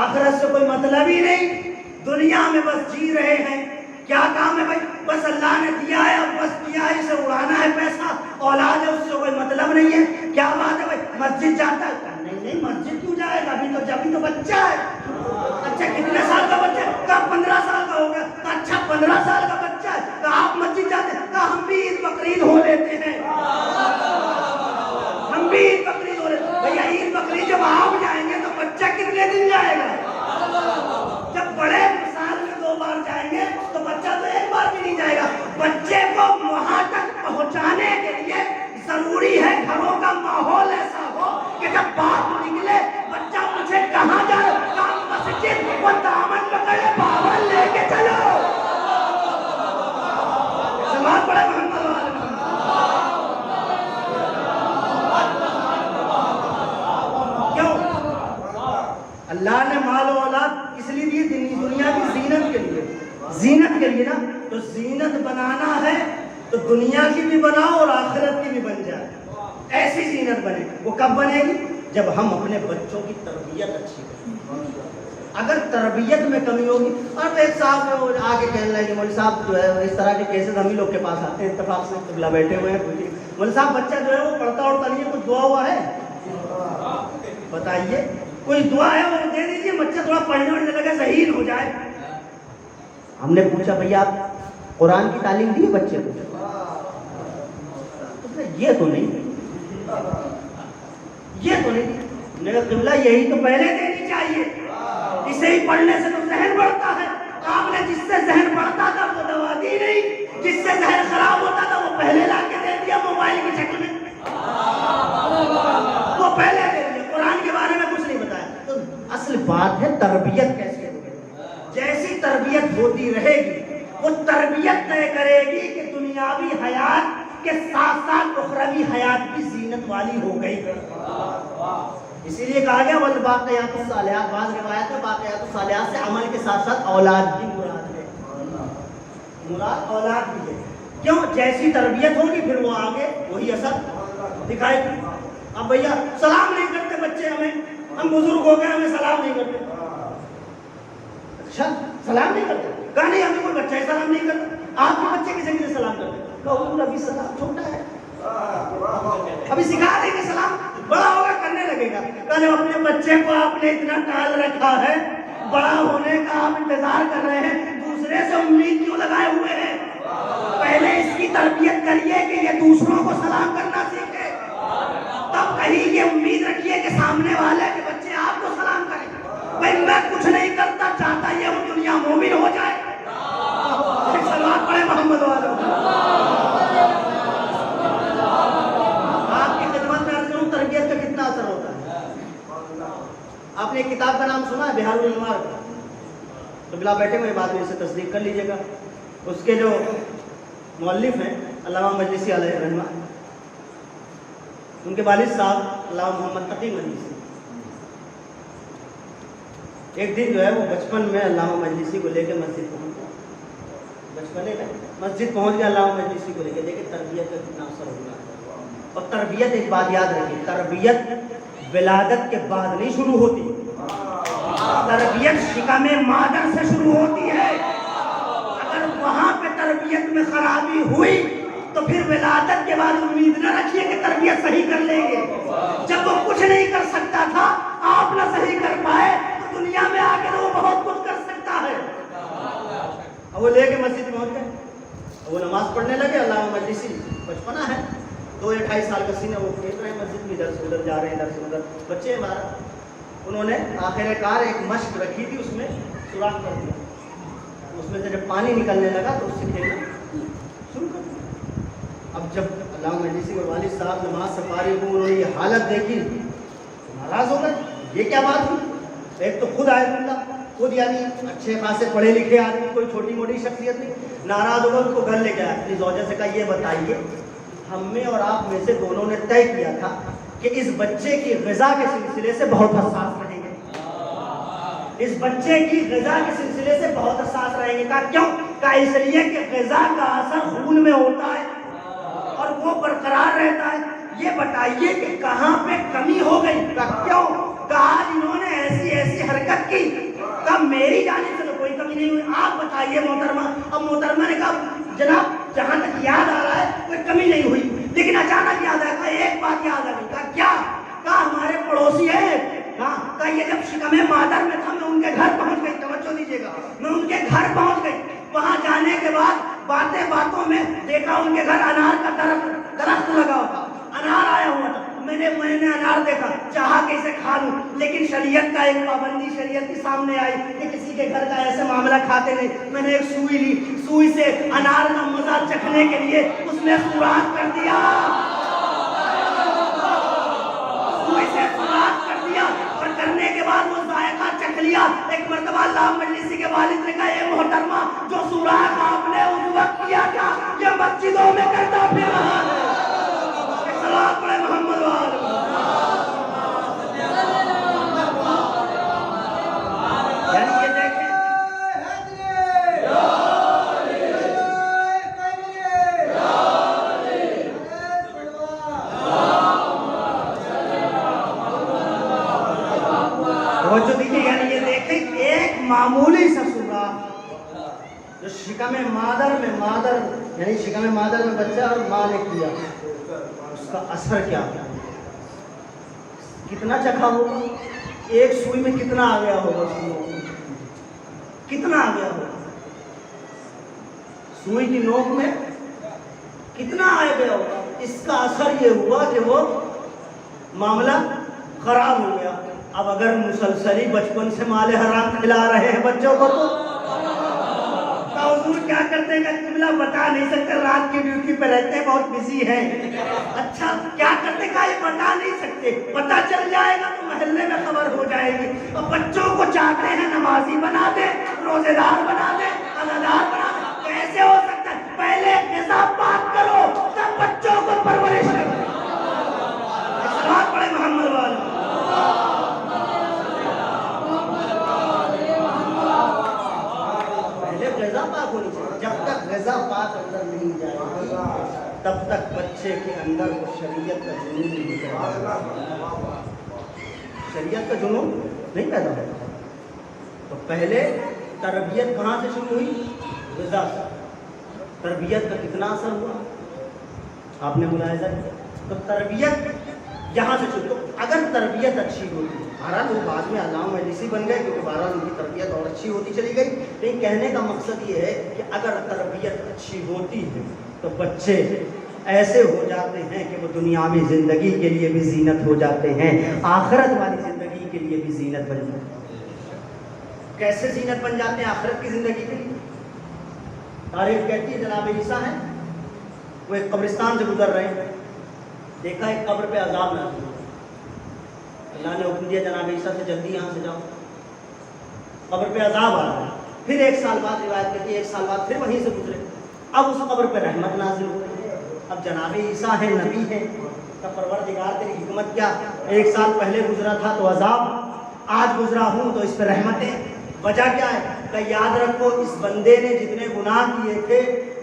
Speaker 1: آخرت سے کوئی مطلب ہی نہیں، دنیا میں بس جی رہے ہیں. کیا کام ہے بھائی؟ بس اللہ نے دیا ہے، اب بس دیا ہے، اسے اڑانا ہے پیسہ. اولاد ہے، اس سے کوئی مطلب نہیں ہے. کیا بات ہے بھائی؟ مسجد جاتا ہے؟ نہیں مسجد کیوں جائے گا؟ ابھی تو بچہ ہے. اچھا کتنے سال کا بچہ ہے؟ کہا 15 سال کا ہو گیا. اچھا 15 سال کا بچہ ہے، کہا آپ مسجد جاتے ہیں؟ کہا ہم بھی عید بقرعید ہو لیتے ہیں. ہم بھی عید بقرعید ہو لیتے ہیں. بھیا عید بقرعید جب آپ جائیں گے تو بچہ کتنے دن جائے گا؟ جب بڑے سال میں 2 بار جائیں گے تو بچہ تو 1 بار بھی نہیں جائے گا. بچے کو وہاں تک پہنچانے کے لیے ضروری ہے گھروں کا ماحول ایسا ہو کہ جب باپ نکلے بچہ پوچھے کہاں جا رہے؟ مسجد. وہ دامن پکڑے پاون لے کے چلو. سماعت پڑے محمد والے. کیوں؟ اللہ نے مال و اولاد اس لیے دی دنیا کی زینت کے لیے، زینت کے لیے نا. تو زینت بنانا ہے تو دنیا کی بھی بناؤ اور آخرت کی بھی بن جائے. ایسی زینت بنے. وہ کب بنے گی؟ جب ہم اپنے بچوں کی تربیت اچھی کریں. اگر تربیت میں کمی ہوگی. اور ایک صاحب آگے کہنے لگے مولوی صاحب جو ہے اس طرح کے کیسز ہم ہی لوگ کے پاس آتے ہیں، اتفاق سے قبلہ بیٹھے ہوئے ہیں. مولوی صاحب بچہ جو ہے وہ پڑھتا اڑتا نہیں ہے، کچھ دعا ہوا ہے بتائیے؟ کوئی دعا ہے وہ دے دیجیے، بچہ تھوڑا پڑھنے وڑھنے لگے، ذہین ہو جائے. ہم نے پوچھا بھیا آپ قرآن کی تعلیم دی ہے بچے کو؟ یہ تو نہیں. قبلہ یہی تو پہلے دینی چاہیے. اسے ہی پڑھنے سے تو ذہن بڑھتا ہے. آپ نے جس سے ذہن بڑھتا تھا وہ دوا دی نہیں، جس سے ذہن خراب ہوتا تھا وہ پہلے لا کے دے دیا موبائل کی شکل میں. وہ پہلے دے دیا، قرآن کے بارے میں کچھ نہیں بتایا. تو اصل بات ہے تربیت کیسے ہوگی. جیسی تربیت ہوتی رہے گی وہ تربیت طے کرے گی کہ دنیاوی حیات کے ساتھ ساتھ اخروی حیات بھی زینت والی ہو گئی. اسی لیے کہا گیا والباقیات الصالحات. بعض روایات میں باقیات الصالحات سے عمل کے ساتھ ساتھ اولاد بھی مراد ہے. مراد اولاد بھی ہے. کیوں؟ جیسی تربیت ہوگی پھر وہ آگے وہی اثر دکھائے گی. اب بھیا سلام نہیں کرتے بچے ہمیں، ہم بزرگ ہو گئے ہمیں سلام نہیں کرتے. اچھا سلام نہیں کرتے؟ کہا نہیں ہمیں کوئی بچہ سلام نہیں کرتا. آپ کے بچے کسی سے سلام کرتے؟ ابھی سلام چھوٹا ہے، ابھی سکھا دیں گے سلام، بڑا ہوگا کرنے لگے گا. کل اپنے بچے کو آپ نے اتنا ٹال رکھا ہے، بڑا ہونے کا آپ انتظار کر رہے ہیں، دوسرے سے امید کیوں لگائے ہوئے ہیں؟ پہلے اس کی تربیت کریے کہ یہ دوسروں کو سلام کرنا سیکھے، تب کہیں یہ امید رکھیے کہ سامنے والے کے بچے آپ کو سلام کریں. بھائی میں کچھ نہیں کرتا، چاہتا یہ وہ دنیا مومن ہو جائے. صلوات پڑھے محمد والے. آپ کی خدمت میں عرض کروں تربیت کا کتنا اثر ہوتا ہے. آپ نے ایک کتاب کا نام سنا ہے بہار الانوار؟ تو بلا بیٹھے ہوئے بعد میں اسے تصدیق کر لیجیے گا. اس کے جو مؤلف ہیں علامہ مجلسی علیہ رحمہ، ان کے والد صاحب علامہ محمد تقی مجلسی. ایک دن جو ہے وہ بچپن میں علامہ مجلسی کو لے کے مسجد پہنچ گیا، بچپنے میں مسجد پہنچ گیا علامہ مجلسی کو لے کے. دیکھیں تربیت کا کتنا اثر ہوگا. اور تربیت ایک بات یاد رکھیے، تربیت ولادت کے بعد نہیں شروع ہوتی، تربیت شکم مادر سے شروع ہوتی ہے. اگر وہاں پہ تربیت میں خرابی ہوئی تو پھر ولادت کے بعد امید نہ رکھیے کہ تربیت صحیح کر لیں گے. جب وہ کچھ نہیں کر سکتا تھا، آپ نہ صحیح کر پائے تو دنیا میں آ کے وہ بہت کچھ کر سکتا ہے. اب وہ لے کے مسجد پہنچ گئے، وہ نماز پڑھنے لگے. علامہ مجلسی بچپنا ہے، 2-2.5 سال کا سین ہے، وہ کھیل رہے ہیں مسجد میں، ادھر سے ادھر جا رہے ہیں، ادھر سے ادھر. بچے ہمارا انہوں نے آخر کار ایک مشق رکھی تھی، اس میں سوراخ کر دیا. اس میں سے جب پانی نکلنے لگا تو اس سے کھیلنا شروع کر دیا. اب جب علامہ مجلسی کے والد صاحب نماز سے فارغ ہوئے، انہوں نے یہ حالت دیکھی، ناراض ہو گئے. یہ کیا بات ہوئی؟ ایک تو خود آئے بندہ، خود یعنی اچھے خاصے پڑھے لکھے آدمی، کوئی چھوٹی موٹی شخصیت نہیں. ناراض ہو گئے، ان کو گھر لے کے آیا. اپنی زوجہ سے کہا یہ بتائیے، ہم میں اور آپ میں سے دونوں نے طے کیا تھا کہ اس بچے کی غذا کے سلسلے سے بہت حساس رہیں گے، اس بچے کی غذا کے سلسلے سے بہت حساس رہیں گے. کہا کیوں؟ کہا اس لیے کہ غذا کا اثر خون میں ہوتا ہے اور وہ برقرار رہتا ہے. یہ بتائیے کہ کہاں پہ کمی ہو گئی؟ کہا کیوں؟ کہا انہوں نے ایسی ایسی حرکت کی. کہا میری جانب سے تو کوئی کمی نہیں ہوئی، آپ بتائیے محترمہ. اب محترمہ نے کہا جناب جہاں تک یاد آ رہا ہے کوئی کمی نہیں ہوئی، لیکن اچانک یاد آیا. کہا ایک بات یاد آ گئی. کہا کیا؟ کہا ہمارے پڑوسی ہیں. کہا یہ جب شکم مادر میں تھا میں ان کے گھر پہنچ گئی، توجہ دیجیے گا، میں ان کے گھر پہنچ گئی. وہاں جانے کے بعد باتیں باتوں میں دیکھا ان کے گھر انار کا درخت لگا ہوا، انار آیا ہوا تھا. میں نے انار دیکھا، چاہا کہ اسے کھا لوں، لیکن شریعت کا ایک پابندی شریعت کے سامنے آئی کہ کسی کے گھر کا ایسے معاملہ کھاتے نہیں. میں نے ایک سوئی لی، سوئی سے انار کا مزہ چکھنے کے لیے اس میں سوراخ کر دیا، سوئی سے سوراخ کر دیا، اور کرنے کے بعد وہ ذائقہ چکھ لیا. ایک مرتبہ علامہ مجلسی کے والد نے کہا اے محترمہ، جو سوراخ آپ نے اس وقت کیا تھا یہ مسجدوں میں کرتا پھر رہا ہے. سلام پڑھے محمد وال. یعنی یہ دیکھیں توجہ دیجیے، یعنی یہ دیکھیں ایک معمولی سا سوراخ جو شکم مادر میں یعنی شکم مادر میں بچہ اور ماں نے کیا، اس کا اثر کیا، کتنا چکھا ہوگا. ایک سوئی میں کتنا آ گیا ہوگا، کتنا آ گیا ہوگا، سوئی کی نوک میں کتنا آ گیا ہوگا. اس کا اثر یہ ہوا کہ وہ معاملہ خراب ہو گیا. اب اگر مسلسلی بچپن سے مال حرام کھلا رہے ہیں بچوں کو تو حضور کیا کرتے ہیں کہ قبلہ بتا نہیں سکتے، رات کی ڈیوٹی پہ رہتے ہیں، بہت بزی ہیں. اچھا کیا کرتے کہ یہ بتا نہیں سکتے، پتہ چل جائے گا تو محلے میں خبر ہو جائے گی. اور بچوں کو چاہتے ہیں نمازی بنا دیں، روزے دار بنا دیں، عزادار بنا دیں. کیسے ہو سکتا ہے؟ پہلے غذا پاک کرو تب بچوں کو پرورش کرو. سلام پڑھے محمد والا. غذا پاک ہونی چاہیے. جب تک غذا پاک اندر نہیں جائے گی تب تک بچے کے اندر وہ شریعت کا جنون نہیں پیدا ہوگا، شریعت کا جنون نہیں پیدا ہوگا. تو پہلے تربیت کہاں سے شروع ہوئی؟ غذا سے. تربیت کا کتنا اثر ہوا آپ نے ملاحظہ کیا. تو تربیت یہاں سے شروع. تو اگر تربیت اچھی ہوتی، بہرحال وہ بعد میں علامہ مجلسی بن گئے کیونکہ بہرحال ان کی تربیت اور اچھی ہوتی چلی گئی. لیکن کہنے کا مقصد یہ ہے کہ اگر تربیت اچھی ہوتی ہے تو بچے ایسے ہو جاتے ہیں کہ وہ دنیاوی زندگی کے لیے بھی زینت ہو جاتے ہیں، آخرت والی زندگی کے لیے بھی زینت بن جاتے ہیں. کیسے زینت بن جاتے ہیں آخرت کی زندگی کے لیے؟ تاریخ کہتی ہے جناب عیسیٰ ہیں، وہ ایک قبرستان سے گزر رہے ہیں، دیکھا ایک قبر پہ عذاب نازل ہوا. اللہ نے حکم دیا جناب عیسیٰ سے جلدی یہاں سے جاؤ، قبر پہ عذاب آ رہا ہے. پھر 1 سال بعد روایت کہتی ہے 1 سال بعد پھر وہیں سے گزرے، اب اس قبر پہ رحمت نازل ہوئی. اب جناب عیسیٰ ہیں، نبی ہیں، کا پروردگار تیری حکمت کیا، 1 سال پہلے گزرا تھا تو عذاب، آج گزرا ہوں تو اس پہ رحمتیں. وجہ کیا ہے کہ یاد رکھو اس بندے نے جتنے گناہ کیے تھے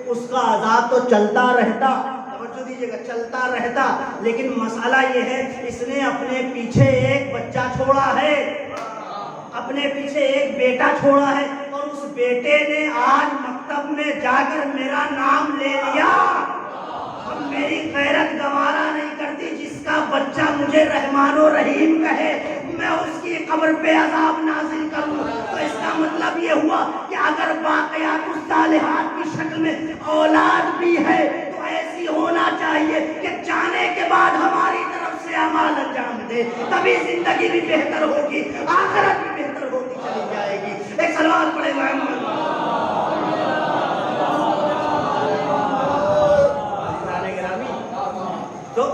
Speaker 1: اس کا عذاب تو چلتا رہتا، توجہ دیجیے گا، چلتا رہتا، لیکن مسئلہ یہ ہے اس نے اپنے پیچھے ایک بچہ چھوڑا ہے، اپنے پیچھے ایک بیٹا چھوڑا ہے، اور اس بیٹے نے آج مکتب میں جا کر میرا نام لے لیا. اب میری غیرت گوارا نہیں کرتی جس کا بچہ مجھے رحمان و رحیم کہے میں اس کی قبر پہ عذاب نازل کروں. تو اس کا مطلب یہ ہوا کہ اگر باقیات الصالحات کی شکل میں اولاد بھی ہے تو ایسی ہونا چاہیے کہ جانے کے بعد ہماری طرف سے اعمال انجام دے، تبھی زندگی بھی بہتر ہوگی، آخرت بھی بہتر ہوتی چلی جائے گی. ایک سلوات پڑھے محمد. تو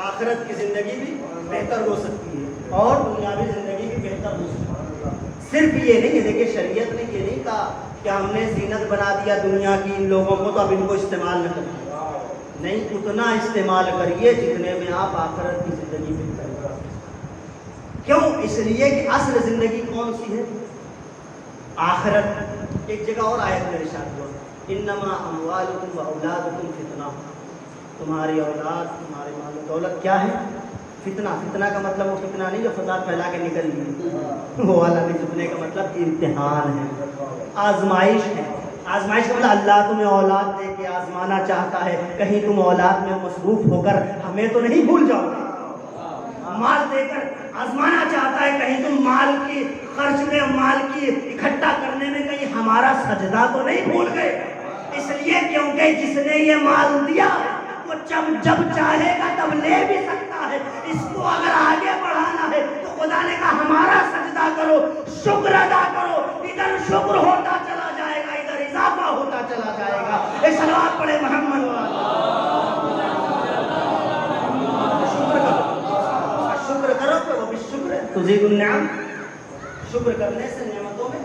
Speaker 1: آخرت کی زندگی بھی بہتر ہو سکتی ہے اور دنیاوی زندگی بھی بہتر ہو سکتی ہے. صرف یہ نہیں ہے، دیکھیے شریعت نے یہ نہیں کہا کہ ہم نے زینت بنا دیا دنیا کی ان لوگوں کو تو اب ان کو استعمال نہ کریں. نہیں، اتنا استعمال کریے جتنے میں آپ آخرت کی زندگی بہتر کر سکیں. کیوں؟ اس لیے کہ اصل زندگی کون سی ہے؟ آخرت. ایک جگہ اور آیت میں ارشاد ہوا انما اموالکم و اولادکم فتنہ، تمہاری اولاد تمہارے مال و دولت کیا ہے؟ فتنہ. فتنہ کا مطلب وہ فتنہ نہیں جو فساد پھیلا کے نکل گئی، وہ والا نہیں. فتنے کا مطلب امتحان ہے، آزمائش ہے. آزمائش کا مطلب اللہ تمہیں اولاد دے کے آزمانا چاہتا ہے، کہیں تم اولاد میں مصروف ہو کر ہمیں تو نہیں بھول جاؤ گے. مال دے کر آزمانا چاہتا ہے، کہیں تم مال کی خرچ میں، مال کی اکٹھا کرنے میں کہیں ہمارا سجدہ تو نہیں بھول گئے. اس لیے کیونکہ جس نے یہ مال دیا وہ جب چاہے گا تب لے بھی سکتا ہے. اس کو اگر آگے بڑھانا ہے تو خدا نے کہا ہمارا سجدہ کرو، شکر ادا کرو. ادھر شکر ہوتا چلا جائے گا، ادھر اضافہ ہوتا چلا جائے گا. ایک صلوات پڑھے محمد والا. شکر کرو تو وہ بھی شکر ہے. تزيد النعم، شکر کرنے سے نعمتوں میں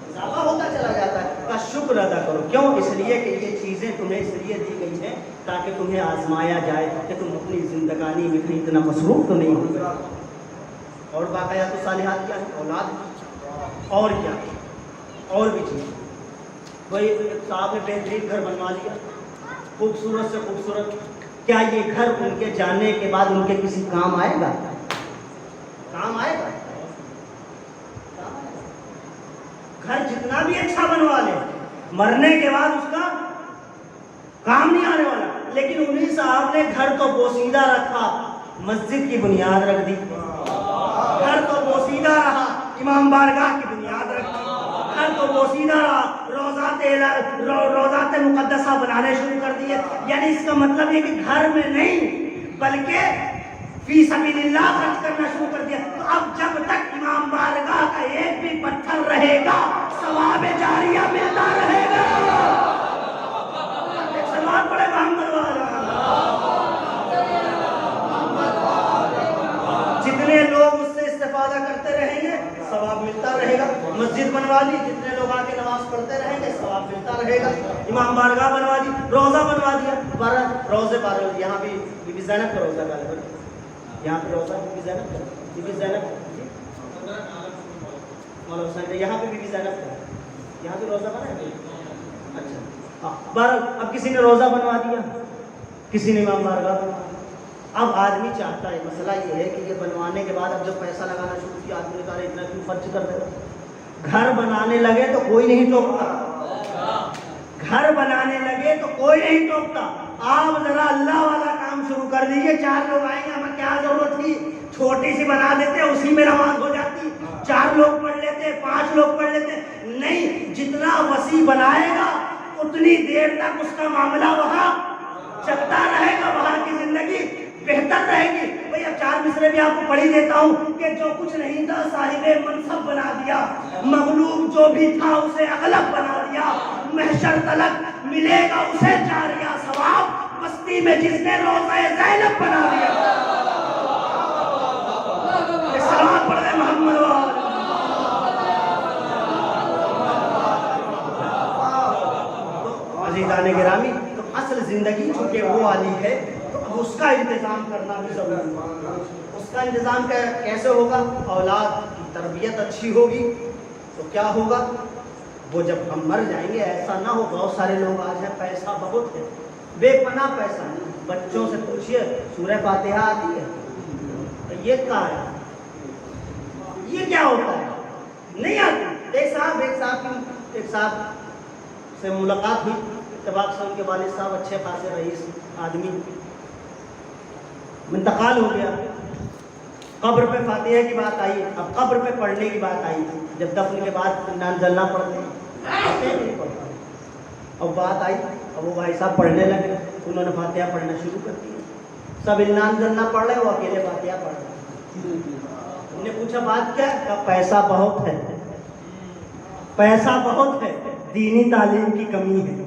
Speaker 1: اضافہ ہوتا چلا جاتا ہے. کا شکر ادا کرو. کیوں؟ اس لیے کہ یہ چیزیں تمہیں اس لیے دی گئی ہیں تاکہ تمہیں آزمایا جائے کہ تم اپنی زندگانی میں کہیں اتنا مصروف تو نہیں ہو گئے. اور باقیات الصالحات کیا ہے؟ اولاد. اور کیا؟ اور بھی چیز. وہی صاحب نے بہترین گھر بنوا لیا، خوبصورت سے خوبصورت. کیا یہ گھر ان کے جانے کے بعد ان کے کسی کام آئے گا؟ کام آئے گا؟ گھر جتنا بھی اچھا بنوا لے مرنے کے بعد اس کا کام نہیں آنے والا. لیکن انہیں صاحب نے گھر تو بوسیدہ رکھا، مسجد کی بنیاد رکھ دی. گھر تو بوسیدہ رہا، امام بارگاہ کی بنیاد رکھی. گھر تو بوسیدہ رہا، روضات مقدسہ بنانے شروع کر دیے. یعنی اس کا مطلب یہ کہ گھر میں نہیں بلکہ فی سبیل اللہ خرچ کرنا شروع کر دیا. تو اب جب تک امام بارگاہ کا ایک بھی پتھر رہے گا ثواب جاریہ ملتا رہے گا. سلام پڑے محمد والا. جتنے لوگ اس سے استفادہ کرتے رہیں گے ثواب ملتا رہے گا. مسجد بنوا دی، جتنے لوگ آ کے نماز پڑھتے رہیں گے ثواب ملتا رہے گا. امام بارگاہ بنوا دی، روزہ بنوا دیا، روزے 12. یہاں بھی بی بی زینب کا روزہ ڈالے بھائی. یہاں پہ روزہ بی بی زینب کا، بی بی زینب مولا حسین. یہاں پہ بی بی زینب کا، یہاں پہ روزہ بنا ہے. اچھا ہاں. اب کسی نے روزہ بنوا دیا، کسی نے امام بارگاہ بنوا دیا. اب آدمی چاہتا ہے، مسئلہ یہ ہے کہ یہ بنوانے کے بعد اب جب پیسہ لگانا شروع کیا آدمی نے کہا اتنا کیوں خرچ کر دے. گھر بنانے لگے تو کوئی نہیں ٹوکتا، گھر بنانے لگے تو کوئی نہیں ٹوکتا. آپ ذرا اللہ والا کام شروع کر دیجئے. 4 لوگ آئیں گے، ہمیں کیا ضرورت تھی؟ چھوٹی سی بنا دیتے، اسی میں نماز ہو جاتی. 4 لوگ پڑھ لیتے، 5 لوگ پڑھ لیتے. نہیں، جتنا وسیع بنائے گا اتنی دیر تک اس کا معاملہ وہاں چلتا رہے گا، وہاں کی زندگی بہتر رہے گی. بھئی اب 4 مصرے بھی آپ کو پڑھ ہی دیتا ہوں کہ جو کچھ نہیں تھا صاحب منصب بنا دیا، مغلوب جو بھی تھا اسے اغلب بنا دیا. محشر تلک ملے گا اسے جاریہ ثواب، بستی میں جس نے روضہ زینب بنا دیا. سلام پڑھ رہے محمد والا. عزیزان گرامی، تو اصل زندگی چونکہ وہ والی ہے تو اب اس کا انتظام کرنا بھی ضروری ہے. اس کا انتظام کیسے ہوگا؟ اولاد کی
Speaker 2: تربیت اچھی ہوگی تو کیا ہوگا؟ وہ جب ہم مر جائیں گے ایسا نہ ہو، بہت سارے لوگ آج ہیں پیسہ بہت ہے، بے پناہ پیسہ ہے، بچوں سے پوچھئے سورہ فاتحہ آتی ہے؟ تو یہ کہا ہے، یہ کیا ہوتا ہے؟ نہیں آتی۔ ایک صاحب سے ملاقات ہوئی، اتفاق سے ان کے والد صاحب اچھے خاصے رئیس آدمی، انتقال ہو گیا، قبر پہ فاتحہ کی بات آئی، اب قبر پہ پڑھنے کی بات آئی، جب دفن کے بعد نان پڑھتے ہیں، اب بات آئی، اب وہ بھائی صاحب پڑھنے لگے، انہوں نے فاتحہ پڑھنا شروع کر دیا، سب نان جلنا پڑھ رہے، وہ اکیلے فاتحہ پڑھ رہے۔ ہم نے پوچھا بات کیا؟ کہا پیسہ بہت ہے، پیسہ بہت ہے، دینی تعلیم کی کمی ہے۔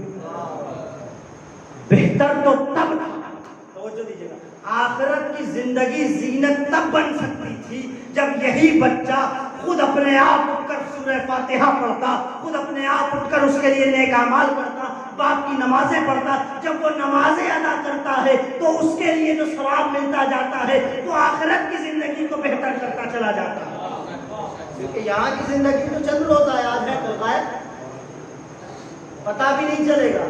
Speaker 2: بہتر تو تب تھا، توجہ دیجیے گا، آخرت کی زندگی زینت تب بن سکتی تھی جب یہی بچہ خود اپنے آپ اٹھ کر سورہ فاتحہ پڑھتا، خود اپنے آپ اٹھ کر اس کے لیے نیک اعمال کرتا، باپ کی نمازیں پڑھتا۔ جب وہ نمازیں ادا کرتا ہے تو اس کے لیے جو ثواب ملتا جاتا ہے وہ آخرت کی زندگی کو بہتر کرتا چلا جاتا ہے، کیونکہ یہاں کی زندگی تو چند روز آیات ہے، کل غائب، پتہ بھی نہیں چلے گا،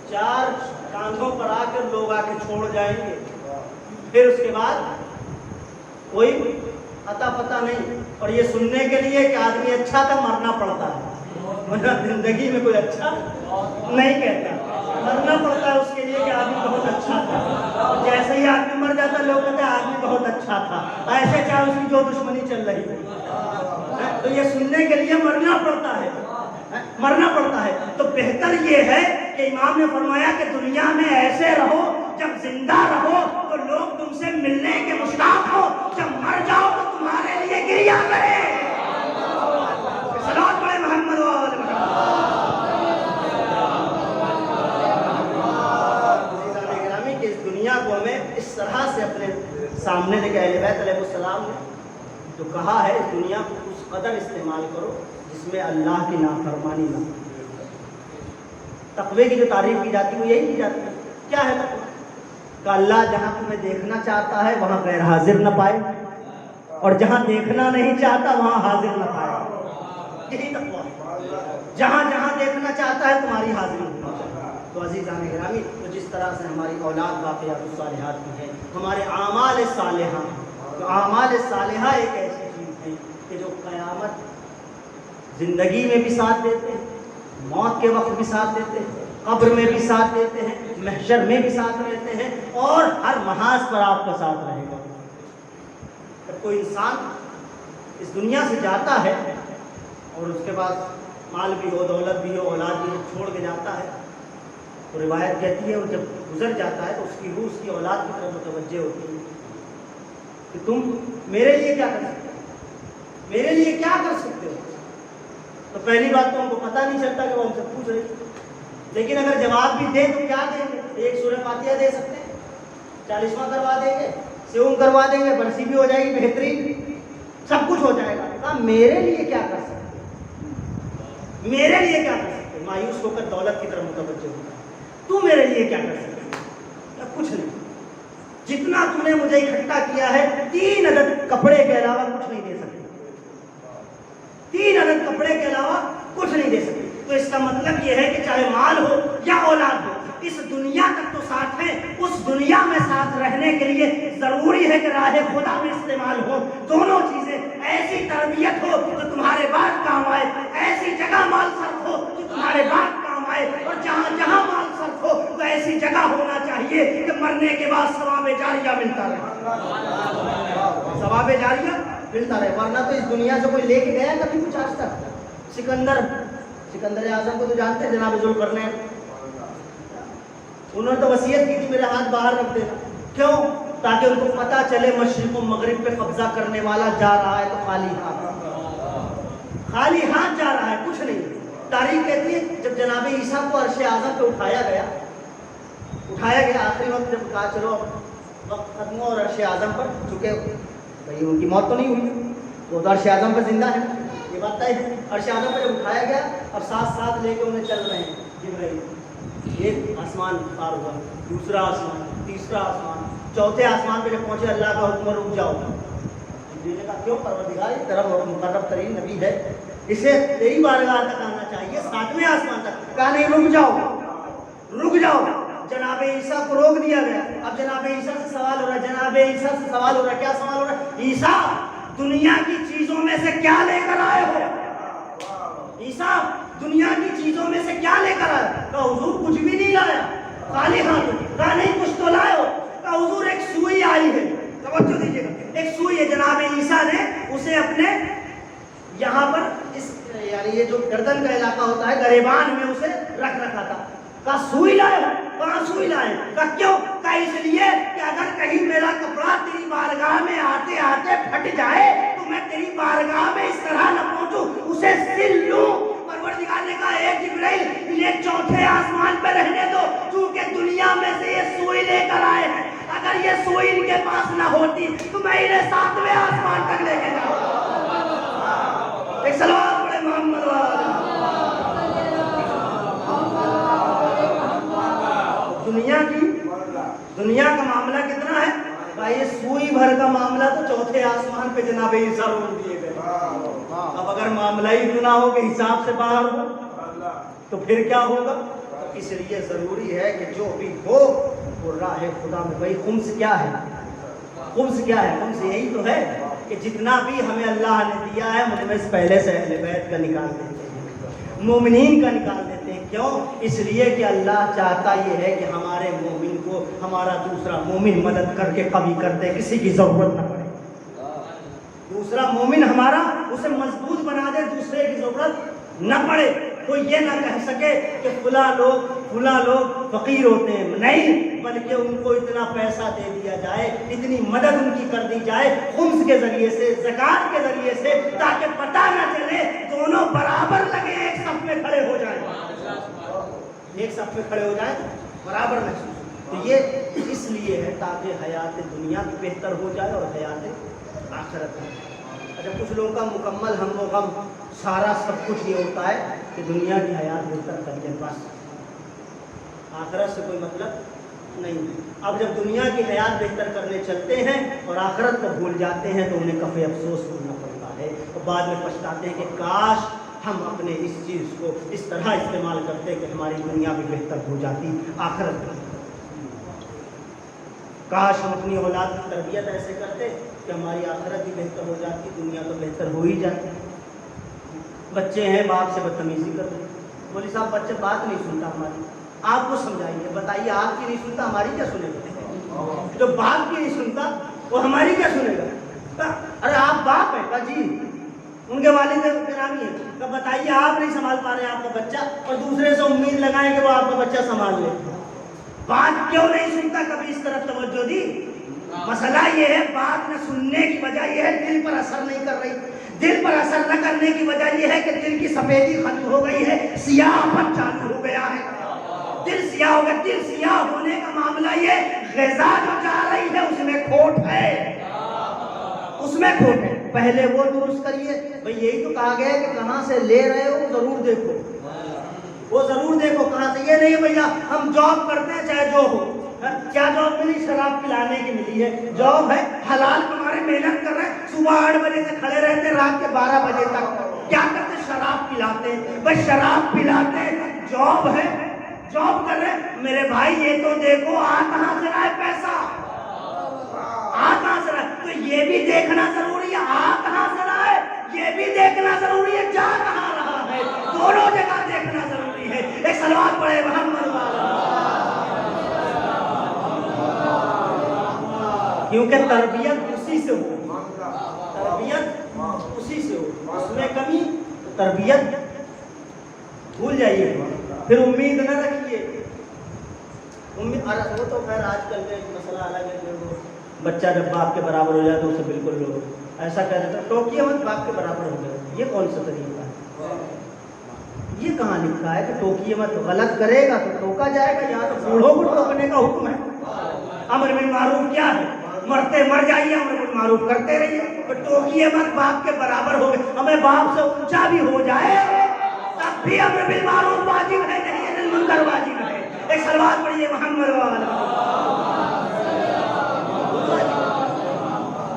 Speaker 2: چار کاندھوں پر آ کر لوگ آ کے چھوڑ جائیں گے، پھر اس کے بعد کوئی عطا پتہ نہیں۔ اور یہ سننے کے لیے کہ آدمی اچھا تھا مرنا پڑتا ہے، ورنہ زندگی میں کوئی اچھا نہیں کہتا، مرنا پڑتا ہے اس کے لیے کہ آدمی بہت اچھا تھا۔ جیسے ہی آدمی مر جاتا لوگ کہتے ہیں آدمی بہت اچھا تھا، ایسے چاہے اس کی جو دشمنی چل رہی ہے، تو یہ سننے کے لیے مرنا پڑتا ہے، مرنا پڑتا ہے۔ تو بہتر یہ ہے کہ امام نے فرمایا کہ دنیا میں ایسے رہو جب زندہ رہو تو لوگ تم سے ملنے کے مشتاق ہو، جب مر جاؤ تو تمہارے لیے گریہ کرے۔ صلوات پڑھے محمد و آل محمد۔ کہ اس دنیا کو ہمیں اس طرح سے اپنے سامنے لے کے اہل بیت علیہ السلام نے جو کہا ہے، اس دنیا کو اس قدر استعمال کرو جس میں اللہ کی نافرمانی نہ ہو۔ تقوی کی جو تعریف کی جاتی ہے وہ یہی کی جاتی ہے، کیا ہے تقوی؟ کہ اللہ جہاں تمہیں دیکھنا چاہتا ہے وہاں غیر حاضر نہ پائے، اور جہاں دیکھنا نہیں چاہتا وہاں حاضر نہ پائے، یہی تقوی ہے۔ جہاں جہاں دیکھنا چاہتا ہے تمہاری حاضری ہونی چاہیے۔ تو عزیزان گرامی، تو جس طرح سے ہماری اولاد باقیات الصالحات کی ہے، ہمارے اعمال صالحہ، تو اعمال صالحہ ایک ایسی چیز ہے کہ جو قیامت زندگی میں بھی ساتھ دیتے ہیں، موت کے وقت بھی ساتھ دیتے ہیں، قبر میں بھی ساتھ دیتے ہیں، محشر میں بھی ساتھ رہتے ہیں، اور ہر محاذ پر آپ کا ساتھ رہے گا۔ جب کوئی انسان اس دنیا سے جاتا ہے اور اس کے پاس مال بھی ہو، دولت بھی ہو، اولاد بھی چھوڑ کے جاتا ہے، تو روایت کہتی ہے وہ جب گزر جاتا ہے تو اس کی روح اس کی اولاد کی طرف متوجہ ہوتی ہے کہ تم میرے لیے کیا کر سکتے ہو، میرے لیے کیا کر سکتے ہو؟ تو پہلی بات تو ان کو پتہ نہیں چلتا کہ وہ ہم سے پوچھ رہے ہیں، لیکن اگر جواب بھی دیں تو کیا دیں گے؟ ایک سورہ فاتحہ دے سکتے ہیں، 40واں کروا دیں گے، سیوم کروا دیں گے، برسی بھی ہو جائے گی بہترین، سب کچھ ہو جائے گا۔ کہا میرے لیے کیا کر سکتے ہیں، میرے لیے کیا کر سکتے ہیں؟ مایوس ہو کر دولت کی طرف متوجہ ہوتا ہے، تو میرے لیے کیا کر سکتے ہیں؟ کچھ نہیں، جتنا تم نے مجھے اکٹھا کیا ہے 3 عدد کپڑے کے علاوہ کچھ نہیں دے سکتے، 3 عدد کپڑے کے علاوہ کچھ نہیں دے سکتے۔ تو اس کا مطلب یہ ہے کہ چاہے مال ہو یا اولاد ہو، اس دنیا تک تو ساتھ ہے، اس دنیا میں ساتھ رہنے کے لیے ضروری ہے کہ راہ خدا میں استعمال ہو۔ دونوں چیزیں، ایسی تربیت ہو جو تمہارے بعد کام آئے، ایسی جگہ مال صرف ہو جو تمہارے بعد کام آئے، اور جہاں جہاں مال صرف ہو تو ایسی جگہ ہونا چاہیے کہ مرنے کے بعد ثواب جاریہ ملتا رہے، ثواب جاریہ ملتا رہے۔ ورنہ تو اس دنیا سے کوئی لے کے گیا کبھی کچھ آج تک؟ سکندر اعظم کو تو جانتے ہیں، جناب ذوالقرنین، انہوں نے تو وصیت کی تھی میرے ہاتھ باہر رکھ دینا، کیوں؟ تاکہ ان کو پتہ چلے مشرق و مغرب پہ قبضہ کرنے والا جا رہا ہے تو خالی ہاتھ جا رہا ہے، کچھ نہیں۔ تاریخ کہتی ہے جب جناب عیسیٰ کو عرش اعظم پہ اٹھایا گیا آخری وقت، جب کہا چلو وقت ختم ہو اور عرش اعظم پر چکے، بھائی ان کی موت تو نہیں ہوئی، وہ تو عرش اعظم پر زندہ ہے، یہ بات طے ہے۔ عرش اعظم پہ جب اٹھایا گیا اور ساتھ لے کے انہیں چل رہے ہیں جبرائیل، ایک آسمان پار ہوا، دوسرا آسمان، تیسرا آسمان، چوتھے آسمان پہ جب پہنچے اللہ کا حکم رک جاؤ، نے کہا کیوں پروردگار یہ تیرا مقرب ترین نبی ہے, اسے تیری بارگاہ تک آنا چاہیے, 7ویں آسمان تک. کہا نہیں رک جاؤ رک جاؤ. جناب عیسیٰ کو روک دیا گیا. اب جناب عیسیٰ سے سوال ہو رہا ہے, جناب عیسیٰ سے سوال ہو رہا ہے. کیا سوال ہو رہا ہے؟ عیسیٰ دنیا کی چیزوں میں سے کیا لے کر آئے ہو؟ عیسیٰ دنیا کی چیزوں میں سے کیا لے کر آئے؟ کہا حضور کچھ بھی نہیں لایا, خالی ہاتھ. کہا نہیں کچھ تو لائے ہو. کہا حضور ایک سوئی آئی ہے. توجہ دیجیے گا, ایک سوئی ہے. جناب عیسیٰ نے اسے اپنے یہاں پر اس یعنی یہ جو گردن کا علاقہ ہوتا ہے گریبان میں اسے رکھ رکھا تھا. کہا سوئی لائے ہو؟ کہاں سوئی لائے؟ کہا کیوں؟ کہا اس لیے کہ اگر کہیں میرا کپڑا تیری بارگاہ میں آتے آتے پھٹ جائے تو میں تیری بارگاہ میں اس طرح نہ پہنچوں, اسے سل لوں. پروردگار نے کہا اے جبرائیل انہیں 4تھے آسمان پہ رہنے دو, کیونکہ دنیا میں سے یہ سوئی لے کر آئے ہیں. اگر یہ سوئی ان کے پاس نہ ہوتی تو میں انہیں 7ویں آسمان تک لے کے جاؤں. ایک صلوات پڑھے محمد والا. دنیا کا معاملہ کتنا ہے بھائی, سوئی بھر کا معاملہ تو 4تھے آسمان پہ جناب عیسیٰ روک دیے گئے. اب اگر معاملہ ہی اتنا ہو کہ حساب سے باہر ہو تو پھر کیا ہوگا؟ اس لیے ضروری ہے کہ جو بھی ہو وہ راہ خدا میں. بھائی خمس کیا ہے؟ خمس کیا ہے؟ خمس یہی تو ہے کہ جتنا بھی ہمیں اللہ نے دیا ہے مجھ میں پہلے سے اہل بیت کا نکال دیتے ہیں, مومنین کا نکال دیتے ہیں. کیوں؟ اس لیے کہ اللہ چاہتا یہ ہے کہ ہمارے مومن کو ہمارا دوسرا مومن مدد کر کے قوی کر دے, کسی کی ضرورت نہ پڑے. دوسرا مومن ہمارا اسے مضبوط بنا دے, دوسرے کی ضرورت نہ پڑے. کوئی یہ نہ کہہ سکے کہ فلاں لوگ فقیر ہوتے ہیں, نہیں, بلکہ ان کو اتنا پیسہ دے دیا جائے, اتنی مدد ان کی کر دی جائے خمس کے ذریعے سے, زکات کے ذریعے سے, تاکہ پتہ نہ چلے, دونوں برابر لگے, ایک صف میں کھڑے ہو جائیں, ایک صف میں کھڑے ہو جائیں, برابر محسوس. تو یہ اس لیے ہے تاکہ حیات دنیا بھی بہتر ہو جائے اور حیات آخرت میں. اچھا, کچھ لوگوں کا مکمل ہم و غم سارا سب کچھ یہ ہوتا ہے کہ دنیا کی حیات بہتر کر لیں, بس آخرت سے کوئی مطلب نہیں. اب جب دنیا کی حیات بہتر کرنے چلتے ہیں اور آخرت کو بھول جاتے ہیں تو انہیں کفِ افسوس کرنا پڑتا ہے, اور بعد میں پچھتاتے ہیں کہ کاش ہم اپنے اس چیز کو اس طرح استعمال کرتے کہ ہماری دنیا بھی بہتر ہو جاتی, آخرت بھی. کاش ہم اپنی اولاد کی تربیت ایسے کرتے کہ ہماری آخرت بھی بہتر ہو جاتی, دنیا تو بہتر ہو ہی جاتی. بچے ہیں باپ سے بدتمیزی کر رہے, مولوی صاحب بچے بات نہیں سنتا ہماری, آپ کو سمجھائیے, بتائیے آپ کی نہیں سنتا ہماری کیا سنے گا؟ جو باپ کی نہیں سنتا وہ ہماری کیا سنے گا؟ ارے آپ باپ ہیں کا جی, ان کے والد گرامی ہیں, تو بتائیے آپ نہیں سنبھال پا رہے آپ کا بچہ اور دوسرے سے امید لگائیں کہ وہ آپ کا بچہ سنبھال لے. بات کیوں نہیں سنتا, کبھی اس طرف توجہ دی؟ مسئلہ یہ ہے بات نہ سننے کی وجہ یہ ہے دل پر اثر نہیں کر رہی. دل پر اثر نہ کرنے کی وجہ یہ ہے کہ دل کی سفیدی ختم ہو گئی ہے, سیاہ پن چالو ہو گیا ہے, دل سیاہ ہو گیا. دل سیاہ ہونے کا معاملہ یہ غذا جو جا رہی ہے اس میں کھوٹ ہے, اس میں کھوٹ ہے. پہلے وہ درست کریے. بھئی یہی تو کہا گیا ہے کہ کہاں سے لے رہے ہو ضرور دیکھو, وہ ضرور دیکھو کہاں سے. یہ نہیں بھیا ہم جاب کرتے ہیں چاہے جو ہو, کیا جاب ملی؟ شراب پلانے کی ملی ہے. جاب ہے حلال تمہارے, محنت کر رہے ہیں, صبح 8 بجے سے کھڑے رہتے رات کے 12 بجے تک, کیا کرتے؟ شراب پلاتے ہیں. بس شراب پلاتے ہیں, جاب ہے, جاب کر رہے ہیں. میرے بھائی یہ تو دیکھو آ کہاں سے رہا ہے پیسہ, آ کہاں سے رہا ہے, تو یہ بھی دیکھنا ضروری ہے. آ کہاں سے رہا ہے یہ بھی دیکھنا ضروری ہے, جا کہاں رہا ہے دونوں جگہ دیکھنا ضروری ہے. ایک صلوات پڑھے محمد والا. کیونکہ تربیت اسی سے ہو, تربیت اسی سے ہو, اس میں کمی تربیت بھول جائیے, پھر امید نہ رکھیے. امید وہ تو خیر آج کل کا مسئلہ الگ ہے, وہ بچہ جب باپ کے برابر ہو جائے تو اسے بالکل لوگ ایسا کہہ دیتا ٹوکیے مت باپ کے برابر ہو جائے. یہ کون سا طریقہ ہے؟ یہ کہاں لکھا ہے کہ ٹوکیے مت؟ غلط کرے گا تو ٹوکا جائے گا. یہاں تو بوڑھوں کو ٹوکنے کا حکم ہے. امر بالمعروف کیا ہے؟ مرتے مر جائیے, امر بالمعروف کرتے رہیے. ٹوکیے مت باپ کے برابر ہو گئے, ہمیں باپ سے اونچا بھی ہو جائے تب بھی امر بالمعروف واجب ہے, نہیں ہے منکر واجب ہے. ایک صلوات پڑھیے محمد والا.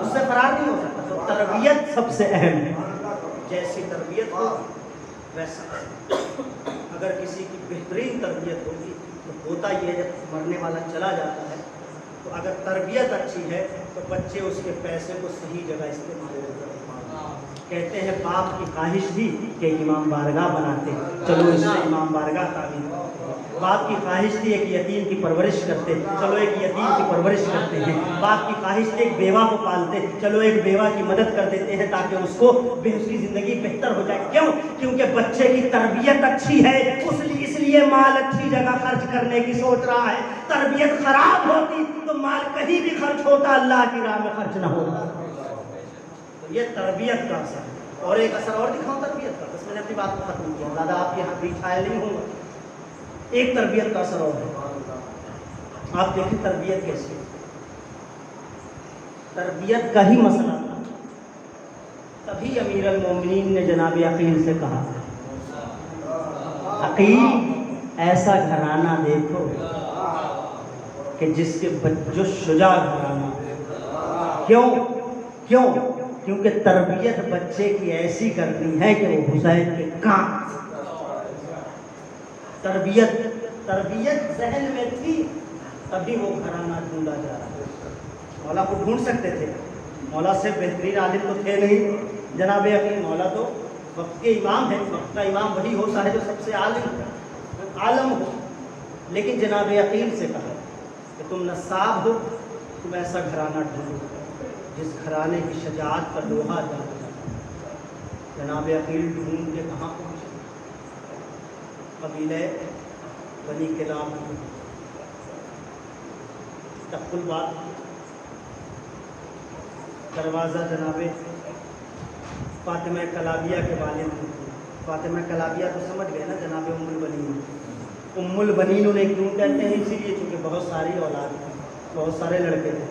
Speaker 2: اس سے فرار نہیں ہو سکتا. تربیت سب سے اہم ہے. جیسی تربیت ہو ویسا. اگر کسی کی بہترین تربیت ہوگی تو ہوتا یہ ہے جب مرنے والا چلا جاتا ہے تو اگر تربیت اچھی ہے تو بچے اس کے پیسے کو صحیح جگہ استعمال کرتے ہیں. کہتے ہیں باپ کی خواہش تھی کہ امام بارگاہ بناتے, چلو اس سے امام بارگاہ تعمیر. باپ کی خواہش تھی ایک یتیم کی پرورش کرتے, چلو ایک یتیم کی پرورش کرتے ہیں. باپ کی خواہش تھی ایک بیوہ کو پالتے, چلو ایک بیوہ کی مدد کر دیتے ہیں تاکہ اس کو اس کی زندگی بہتر ہو جائے. کیوں؟ کیونکہ بچے کی تربیت اچھی ہے, اس لیے مال اچھی جگہ خرچ کرنے کی سوچ رہا ہے. تربیت خراب ہوتی تو مال کہیں بھی خرچ ہوتا, اللہ کی راہ میں خرچ نہ ہوتا. یہ تربیت کا اثر ہے. اور ایک اثر اور دکھاؤں تربیت کا, بس میں نے اپنی بات کو ختم کیا, زیادہ آپ کے یہاں بھی چھایا نہیں ہوں گا. ایک تربیت کا اثر اور ہے. آپ دیکھیں تربیت کیسی ہے. تربیت کا ہی مسئلہ تھا, تبھی امیر المومنین نے جناب عقیل سے کہا, عقیل ایسا گھرانہ دیکھو کہ جس کے جو شجاع گھرانہ. کیوں؟ کیونکہ تربیت بچے کی ایسی کرنی ہے کہ وہ حسین کے کام. تربیت ذہن میں تھی تبھی وہ گھرانہ ڈھونڈا جا رہا ہے. مولا کو ڈھونڈ سکتے تھے, مولا سے بہترین عالم تو تھے نہیں جناب عقیل. مولا تو وقت کے امام ہیں, وقت کا امام وہی ہوتا ہے جو سب سے عالم ہو. لیکن جناب عقیل سے کہا کہ تم نصاب ہو, تم ایسا گھرانہ ڈھونڈو جس گھرانے کی شجاعت کا لوہا جاتا ہے. جناب عقیل ڈھونڈ کے کہاں پہنچے؟ قبیلہ بنی کلاب. تقل بات, دروازہ جناب فاطمہ کلابیہ کے والد ہیں. فاطمہ کلابیہ تو سمجھ گئے نا, جناب ام البنین. ام البنین انہیں کیوں کہتے ہیں؟ اسی لیے چونکہ بہت ساری اولاد تھی, بہت سارے لڑکے تھے.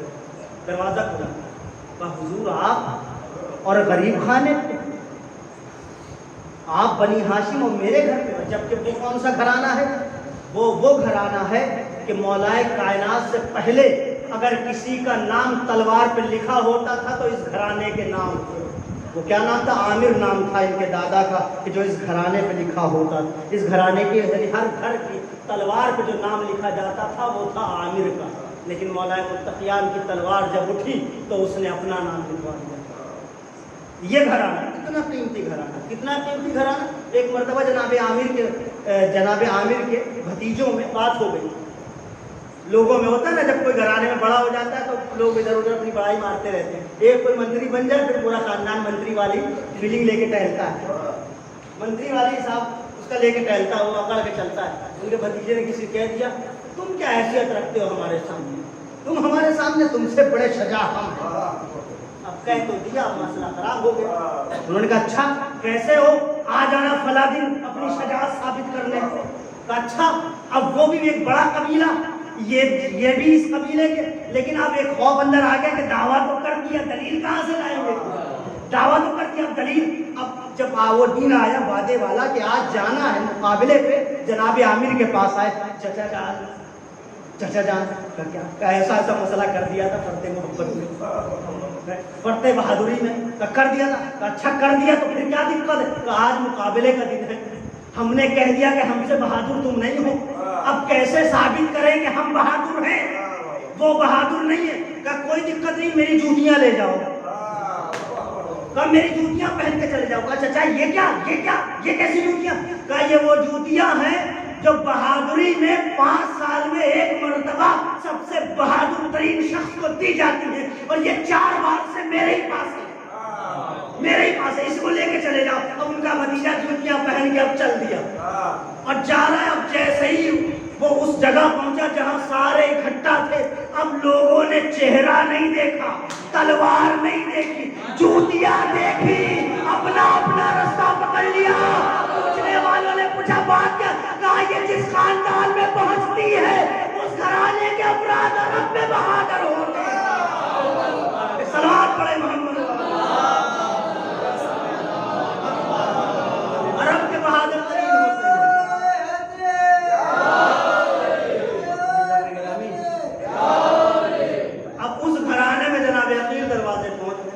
Speaker 2: دروازہ کھلا, کہا حضور آپ اور غریب خانے, آپ بنی ہاشم اور میرے گھر پہ. جبکہ وہ کون سا گھرانہ ہے؟ وہ گھرانہ ہے کہ مولائے کائنات سے پہلے اگر کسی کا نام تلوار پہ لکھا ہوتا تھا تو اس گھرانے کے نام, وہ کیا نام تھا؟ عامر نام تھا ان کے دادا کا, کہ جو اس گھرانے پہ لکھا ہوتا. اس گھرانے کے ہر گھر کی تلوار پہ جو نام لکھا جاتا تھا وہ تھا عامر کا. لیکن مولائے متقیان کی تلوار جب اٹھی تو اس نے اپنا نام لکھوا دیا. یہ گھرانہ کتنا قیمتی گھرانہ, کتنا قیمتی گھرانہ. ایک مرتبہ جناب عامر کے بھتیجوں میں بات ہو گئی. لوگوں میں ہوتا ہے نا, جب کوئی گھرانے میں بڑا ہو جاتا ہے تو لوگ ادھر ادھر اپنی بڑائی مارتے رہتے ہیں. ایک کوئی منتری بن جائے پھر پورا خاندان منتری والی فیلنگ لے کے ٹہلتا ہے. منتری والی صاحب اس کا لے کے ٹہلتا ہے, وہ اکڑ کے چلتا ہے. ان کے بھتیجے نے کسی کہہ دیا, تم کیا حیثیت رکھتے ہو ہمارے سامنے, تم ہمارے سامنے, تم سے بڑے شجاع ہم ہیں. اب کہہ تو دیا, مسئلہ خراب ہو گیا. انہوں نے کہا اچھا کیسے ہو, آ جانا فلاں دن اپنی شجاعت ثابت کرنے. کہا اچھا. اب وہ بھی ایک بڑا قبیلہ, یہ بھی اس قبیلے کے, لیکن اب ایک خوف اندر آ گیا کہ دعویٰ تو کر دیا, دلیل کہاں سے لائیں گے؟ دعویٰ تو کر دیا, اب دلیل. اب جب وہ دن آیا وعدے والا کہ آج جانا ہے مقابلے پہ, جناب عامر کے پاس آئے, چچا جان کیا ایسا مسئلہ کر دیا تھا فرتے محبت میں, فرتے بہادری میں کر دیا تھا. اچھا کر دیا تو پھر کیا دقت ہے؟ تو آج مقابلے کا دن ہے, ہم نے کہہ دیا کہ ہم سے بہادر تم نہیں ہو, اب کیسے ثابت کریں کہ ہم بہادر ہیں؟ وہ بہادر نہیں ہے. کہا کوئی دقت نہیں, میری جوتیاں لے جاؤ. کہا میری جوتیاں پہن کے چلے جاؤ. کہا چچا یہ کیسی جوتیاں؟ کہا یہ وہ جوتیاں ہیں جو بہادری میں 5 سال میں ایک مرتبہ سب سے بہادر ترین شخص کو دی جاتی ہے, اور یہ 4 بار سے میرے ہی پاس ہے, اس کو لے کے چلے جاؤ. اب ان کا بھتیجا جوتیاں پہن کے اب چل دیا اور جا رہا ہے. اب جیسے ہی وہ اس جگہ پہنچا جہاں سارے اکٹھا تھے, اب لوگوں نے چہرہ نہیں دیکھا, تلوار نہیں دیکھی, جوتیاں دیکھی, اپنا رستہ پکڑ لیا. پوچھنے والوں نے پوچھا بات کیا؟ کہا یہ جس خاندان میں پہنچتی ہے اس گھرانے کے افراد عرب میں بہادر ہوتے ہیں. صلوات پڑھے محمد. عرب کے بہادر ترین ہوتے ہیں. اب اس گھرانے میں جناب عقیل دروازے پہنچ گئے.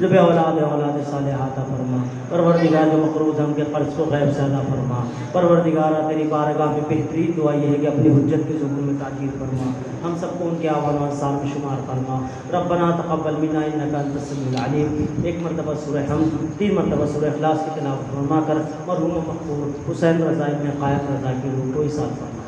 Speaker 1: جب اولاد صالحہ عطا فرما پروردگار جو مقروض ہم کے قرض کو غیب سے ادا فرما پروردگار تیری بارگاہ میں بہترین دعا یہ ہے کہ اپنی حجت کے ظہور میں تاخیر فرما ہم سب کو ان کے آوان و انصار میں شمار فرما ربنا تقبل منا انک انت السمیع العلیم 1 مرتبہ سورہ حمد 3 مرتبہ سورہ اخلاص کی تلاوت فرما کر مرحوم مقبول حسین رضا ابن قائم رضا کی روح کو ایصال فرما